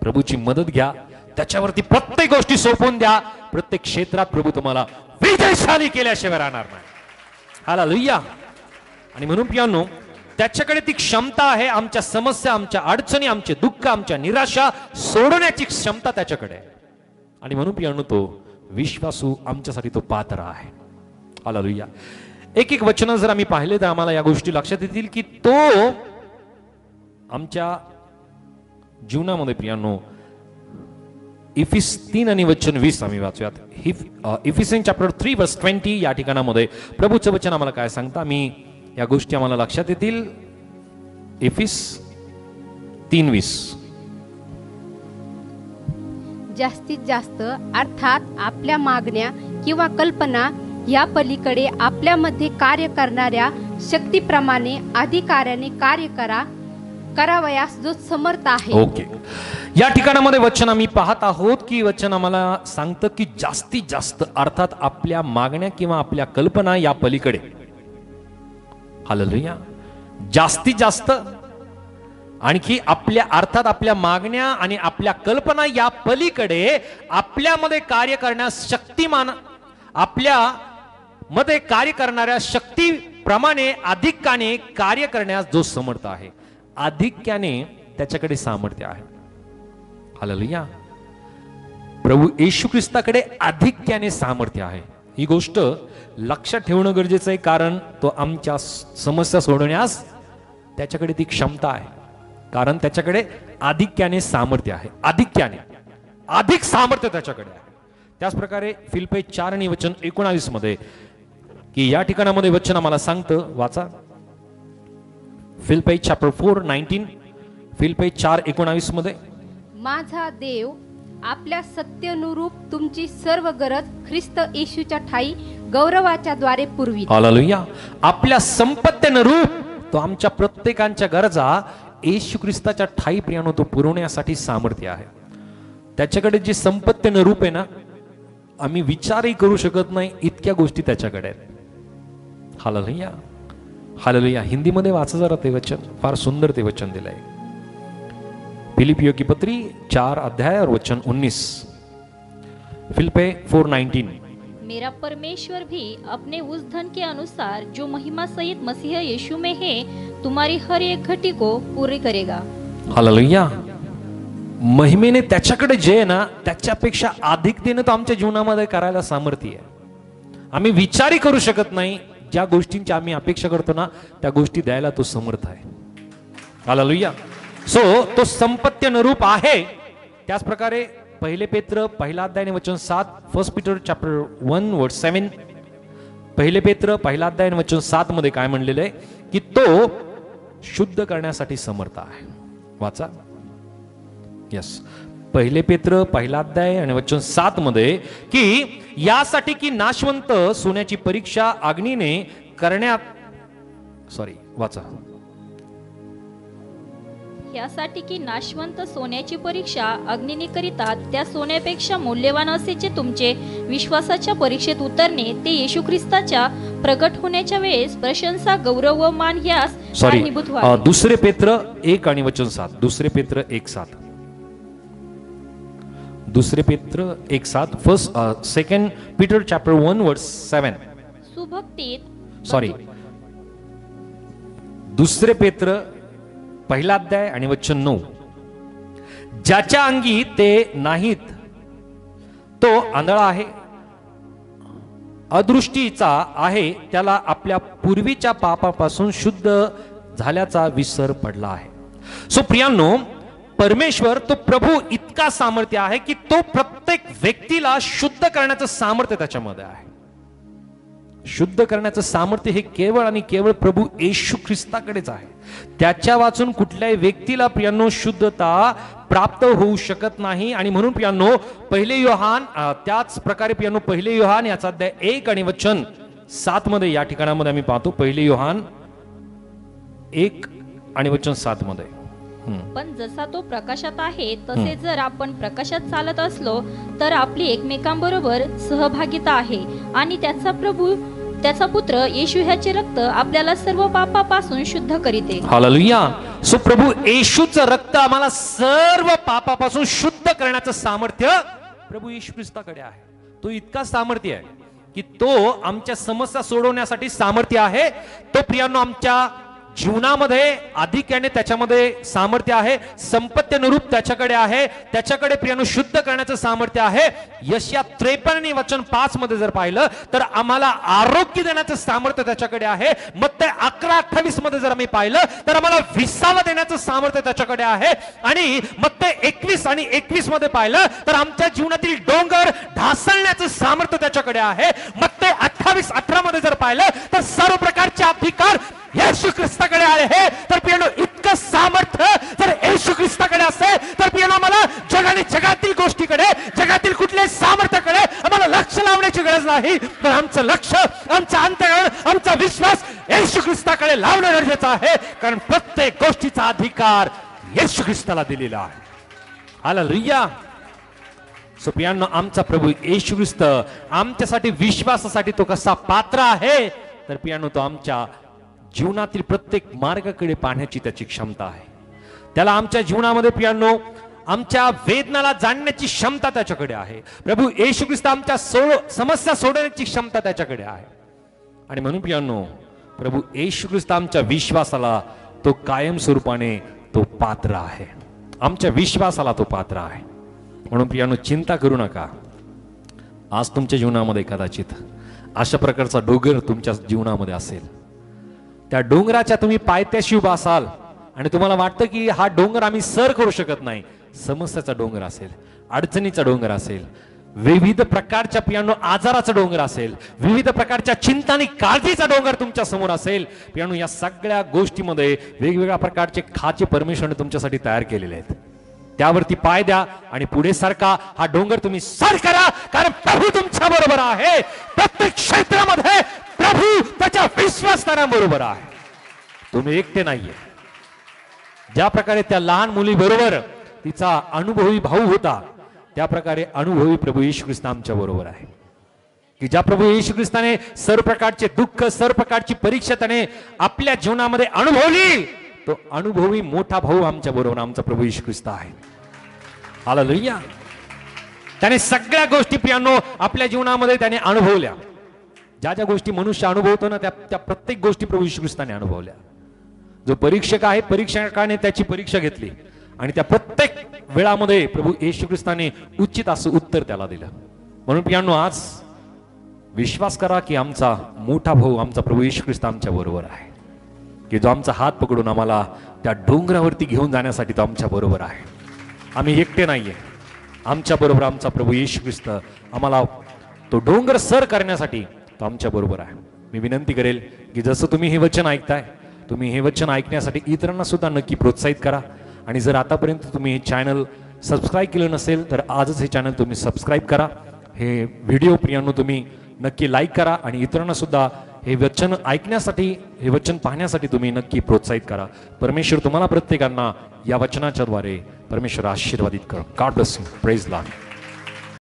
प्रभूची मदत घ्या, त्याच्यावरती प्रत्येक गोष्टी सोपवून द्या. प्रत्येक क्षेत्रात प्रभू तुम्हाला विजयशाली केल्याशिवाय राहणार नाही. हालेलुया. आणि म्हणून प्रियांनो त्याच्याकडे ती क्षमता आहे. आमच्या समस्या, आमच्या अडचणी, आमचे दुःख, आमच्या निराशा सोडवण्याची क्षमता त्याच्याकडे आहे. आणि म्हणून प्रियांनो तो विश्वासू, आमच्यासाठी तो पात्र आहे. हालेलुया. एक एक वचन जर आम्ही पाहिले तर आम्हाला या गोष्टी लक्षात येतील की तो आमच्या जीवनामध्ये प्रियांनो इफिस 3 आणि वचन 20 आम्ही वाचूयात. इफिसियन चॅप्टर 3 वर्स 20 या ठिकाणामध्ये प्रभूचं वचन आम्हाला काय सांगतं? आम्ही या गोष्टी आम्हाला लक्षात येतील. एफिस 3:20. जास्तीत जास्त अर्थात आपल्या मागण्या किंवा कल्पना या पलीकडे आपल्यामध्ये कार्य करणाऱ्या शक्तीप्रमाणे अधिकाऱ्याने कार्य करावयास जो समर्थ आहे. ओके, या ठिकाणामध्ये वचन आम्ही पाहत आहोत की वचन आम्हाला सांगतं की जास्तीत जास्त अर्थात आपल्या मागण्या किंवा आपल्या कल्पना या पलीकडे. हालेलुया. जास्तीत जास्त आणखी आपल्या अर्थात आपल्या मागण्या आणि आपल्या कल्पना या पलीकडे आपल्यामध्ये कार्य करण्यास शक्तिमान, आपल्या मध्ये कार्य करणाऱ्या शक्तीप्रमाणे अधिकाने कार्य करण्यास जो समर्थ आहे. अधिक्याने त्याच्याकडे सामर्थ्य आहे. हालेलुया. प्रभू येशू ख्रिस्ताकडे अधिक्याने सामर्थ्य आहे. ही गोष्ट लक्षात ठेवणं गरजेचं आहे, कारण तो आमच्या समस्या सोडवण्यास त्याच्याकडे ती क्षमता आहे, कारण त्याच्याकडे अधिक्याने सामर्थ्य आहे. अधिक्याने अधिक सामर्थ्य त्याच्याकडे आहे. त्याच प्रकारे फिलिप्पी 4 आणि वचन 19 मध्ये की या ठिकाणामध्ये वचन आम्हाला सांगतं, वाचा. फिलिप्पी चॅप्टर 4:19. फिलिप्पी 4:19 मध्ये, माझा देव आपल्या सत्यानुरूप तुमची सर्व गरज ख्रिस्त येशूच्या ठाई गौरवाच्या द्वारे पुरवी. हालेलुया. आपल्या संपत्तीनुरूप तो आमच्या प्रत्येकांच्या गरजा येशू ख्रिस्ताच्या ठाई प्रियानो तो पुरवण्यासाठी सामर्थ्य आहे. त्याच्याकडे जी संपत्तीनं रूप आहे ना, आम्ही विचारही करू शकत नाही इतक्या गोष्टी त्याच्याकडे आहेत. हालेलुया. हालेलुया. हिंदीमध्ये वाचा जरा ते वचन, फार सुंदर ते वचन दिलंय. फिलिपियों की पत्री 4 अध्याय और वचन 19. फिलिप्पी 4:19. मेरा परमेश्वर भी अपने उस धन के अनुसार जो महिमा सहित मसीह यीशु में है तुम्हारी हर एक घटी को पूरी करेगा. हालेलुया. महिमेने त्याच्याकडे जे आहे ना त्याच्यापेक्षा अधिकतेने तो आमच्या जीवनामध्ये करायला सामर्थ्य आहे. आम्ही विचारही करू शकत नाही. ज्या गोष्टींची आम्ही अपेक्षा करतो ना त्या गोष्टी द्यायला तो समर्थ आहे. हालेलुया. सो तो संपत्त्यनुरूप आहे. त्याच प्रकारे 1 पेत्र 1 अध्याय आणि वचन 7. 1 पीटर चॅप्टर 1 वर्स 7. 1 पेत्र 1 अध्याय आणि वचन 7 मध्ये काय म्हणलेलं आहे की तो शुद्ध करण्यासाठी समर्थ आहे. वाचा. यस. 1 पेत्र 1 अध्याय आणि वचन 7 मध्ये की यासाठी की नाशवंत सोन्याची परीक्षा अग्नीने करण्यात, सॉरी वाचा. यासाठी की नाशवंत सोन्याची परीक्षा अग्नीने करीतात, त्या सोन्यापेक्षा मौल्यवान असेचे तुमचे विश्वासाच्या परीक्षेत उतरणे ते येशू ख्रिस्ताच्या प्रगट होण्याच्या वेळेस प्रशंसा, गौरव व मान यास कारणीभूत व्हावे. 2 पेत्र 1 आणि वचन 7. 2 पेत्र 1:7. 2 पेत्र 1:7. 2 पीटर चॅप्टर 1 वर्स 7. सुभक्तीत, सॉरी 2 पेत्र 1 अध्याय आणि वचन 9. ज्याच्या अंगी ते नाहीत तो आंधळा आहे, अदृष्टीचा आहे, त्याला आपल्या पूर्वीच्या पापापासून शुद्ध झाल्याचा विसर पडला आहे. सो प्रियांनो, परमेश्वर तो प्रभू इतका सामर्थ्य आहे की तो प्रत्येक व्यक्तीला शुद्ध करण्याचं सामर्थ्य त्याच्यामध्ये आहे. शुद्ध करण्याचं सामर्थ्य हे केवळ आणि केवळ प्रभू येशू ख्रिस्ताकडेच आहे. त्याच्या वाचून कुठल्याही व्यक्तीला प्रियांनो शुद्धता प्राप्त होऊ शकत नाही. आणि म्हणून प्रियांनो 1 योहान, त्याच प्रकारे प्रियांनो 1 योहान याचा अध्याय 1 आणि वचन 7 मध्ये या ठिकाणामध्ये आम्ही पाहतो. 1 योहान 1 आणि वचन 7 मध्ये, पण जसा तो प्रकाशात आहे तसे जर आपण प्रकाशात चालत असलो तर आपली एकमेकांबरोबर सहभागिता आहे आणि त्याचा पुत्र येशू ह्याचे रक्त आपल्याला सर्व पापापासून शुद्ध करीते. हालेलुया. सो प्रभू येशूचं रक्त आम्हाला सर्व पापापासून शुद्ध करण्याचं सामर्थ्य प्रभू येशू ख्रिस्ताकडे आहे. तो इतका सामर्थ्य आहे की तो आमच्या समस्या सोडवण्यासाठी सामर्थ्य आहे. तो प्रियांनो आमच्या जीवनामध्ये अधिक्याने त्याच्यामध्ये सामर्थ्य आहे. संपत्तीनुरूप त्याच्याकडे आहे. त्याच्याकडे प्रियांनो शुद्ध करण्याचं सामर्थ्य आहे. यशया 53 वचन 5 मध्ये जर पाहिलं तर आम्हाला आरोग्य देण्याचं सामर्थ्य त्याच्याकडे आहे. मत्ती 11:28 मध्ये जर आम्ही पाहिलं तर आम्हाला विसावा देण्याचं सामर्थ्य त्याच्याकडे आहे. आणि मत्ती 21 आणि 21 मध्ये पाहिलं तर आमच्या जीवनातील डोंगर ढासळण्याचं सामर्थ्य त्याच्याकडे आहे. मत्ती 28:18 मध्ये जर पाहिलं तर सर्व प्रकारचे अधिकार येशू ख्रिस्ताकडे आहे. तर पियानो इतकं सामर्थ्य जर येशू ख्रिस्ताकडे असेल तर पियानो मला जगातील गोष्टीकडे, जगातील कुठल्याही सामर्थ्याकडे आम्हाला लक्ष लावण्याची गरज नाही. तर आमचं लक्ष, आमचा अंतःकरण, आमचा विश्वास येशू ख्रिस्ताकडे लावणं गरजेचं आहे. कारण प्रत्येक गोष्टीचा अधिकार येशू ख्रिस्ताला दिलेला आहे. हालेलुया. सो पियानो आमचा प्रभू येशू ख्रिस्त आमच्यासाठी विश्वासासाठी तो कसा पात्र आहे, तर पियानो तो आमच्या जीवनातील प्रत्येक मार्गाकडे पाहण्याची त्याची क्षमता आहे. त्याला आमच्या जीवनामध्ये पियानो आमच्या वेदनाला जाणण्याची क्षमता त्याच्याकडे आहे. प्रभू येशू ख्रिस्त आमच्या समस्या सोडवण्याची क्षमता त्याच्याकडे आहे. आणि म्हणून पियानो प्रभू येशू ख्रिस्त आमच्या विश्वासाला तो कायम स्वरूपाने तो पात्र आहे. आमच्या विश्वासाला तो पात्र आहे. म्हणून पियानो चिंता करू नका. आज तुमच्या जीवनामध्ये कदाचित अशा प्रकारचा डोंगर तुमच्या जीवनामध्ये असेल. त्या डोंगराच्या तुम्ही पायथ्याशी उभा असाल आणि तुम्हाला वाटतं की हा डोंगर आम्ही सर करू शकत नाही. समस्याचा डोंगर असेल, अडचणीचा डोंगर असेल, विविध प्रकारच्या पियानो आजाराचा डोंगर असेल, विविध प्रकारच्या चिंता आणि काळजीचा डोंगर तुमच्या समोर असेल. पियानो या सगळ्या गोष्टीमध्ये वेगवेगळ्या प्रकारचे खाचे परमेश्वराने तुमच्यासाठी तयार केलेले आहेत. त्यावरती पाय द्या आणि पुढे सारखा हा डोंगर तुम्ही सर करा. कारण प्रभू तुमच्या बरोबर आहे. प्रत्येक क्षेत्रामध्ये प्रभू त्याच्या विश्वासदारांबरोबर आहे. तुम्ही एकटे नाहीये. ज्या प्रकारे त्या लहान मुली बरोबर तिचा अनुभवी भाऊ होता, त्या प्रकारे अनुभवी प्रभू येशू ख्रिस्त आमच्या बरोबर आहे. की ज्या प्रभू येशू ख्रिस्ताने सर्व प्रकारचे दुःख, सर्व प्रकारची परीक्षा त्याने आपल्या जीवनामध्ये अनुभवली, तो अनुभवी मोठा भाऊ आमच्या बरोबर आमचा प्रभू येशू ख्रिस्त आहे. हालेलुया. त्याने सगळ्या गोष्टी पियानो आपल्या जीवनामध्ये त्याने अनुभवल्या. ज्या ज्या गोष्टी मनुष्य अनुभवतो ना, त्या प्रत्येक गोष्टी प्रभू येशू ख्रिस्ताने अनुभवल्या. जो परीक्षक आहे, परीक्षकाने त्याची परीक्षा घेतली आणि त्या प्रत्येक वेळामध्ये प्रभू येशू ख्रिस्ताने उचित असं उत्तर त्याला दिलं. म्हणून पियानो आज विश्वास करा की आमचा मोठा भाऊ आमचा प्रभू येशू ख्रिस्त आमच्या बरोबर आहे. की जो आमचा हात पकडून आम्हाला त्या डोंगरावरती घेऊन जाण्यासाठी तो आमच्या बरोबर आहे. आम्ही एकटे नाहीये. आमच्या बरोबर आमचा प्रभू येशू ख्रिस्त आम्हाला तो डोंगर सर करण्यासाठी तो आमच्या बरोबर आहे. मी विनंती करेल की जसं तुम्ही हे वचन ऐकताय, तुम्ही हे वचन ऐकण्यासाठी इतरांना सुद्धा नक्की प्रोत्साहित करा. आणि जर आतापर्यंत तुम्ही हे चॅनल सबस्क्राईब केलं नसेल तर आजच हे चॅनल तुम्ही सबस्क्राईब करा. हे व्हिडिओ प्रियांनो तुम्ही नक्की लाईक करा आणि इतरांना सुद्धा हे वचन ऐकण्यासाठी, हे वचन पाहण्यासाठी तुम्ही नक्की प्रोत्साहित करा. परमेश्वर तुम्हाला प्रत्येकांना या वचनाच्या द्वारे परमेश्वर आशीर्वादित करो. God bless you. Praise Lord.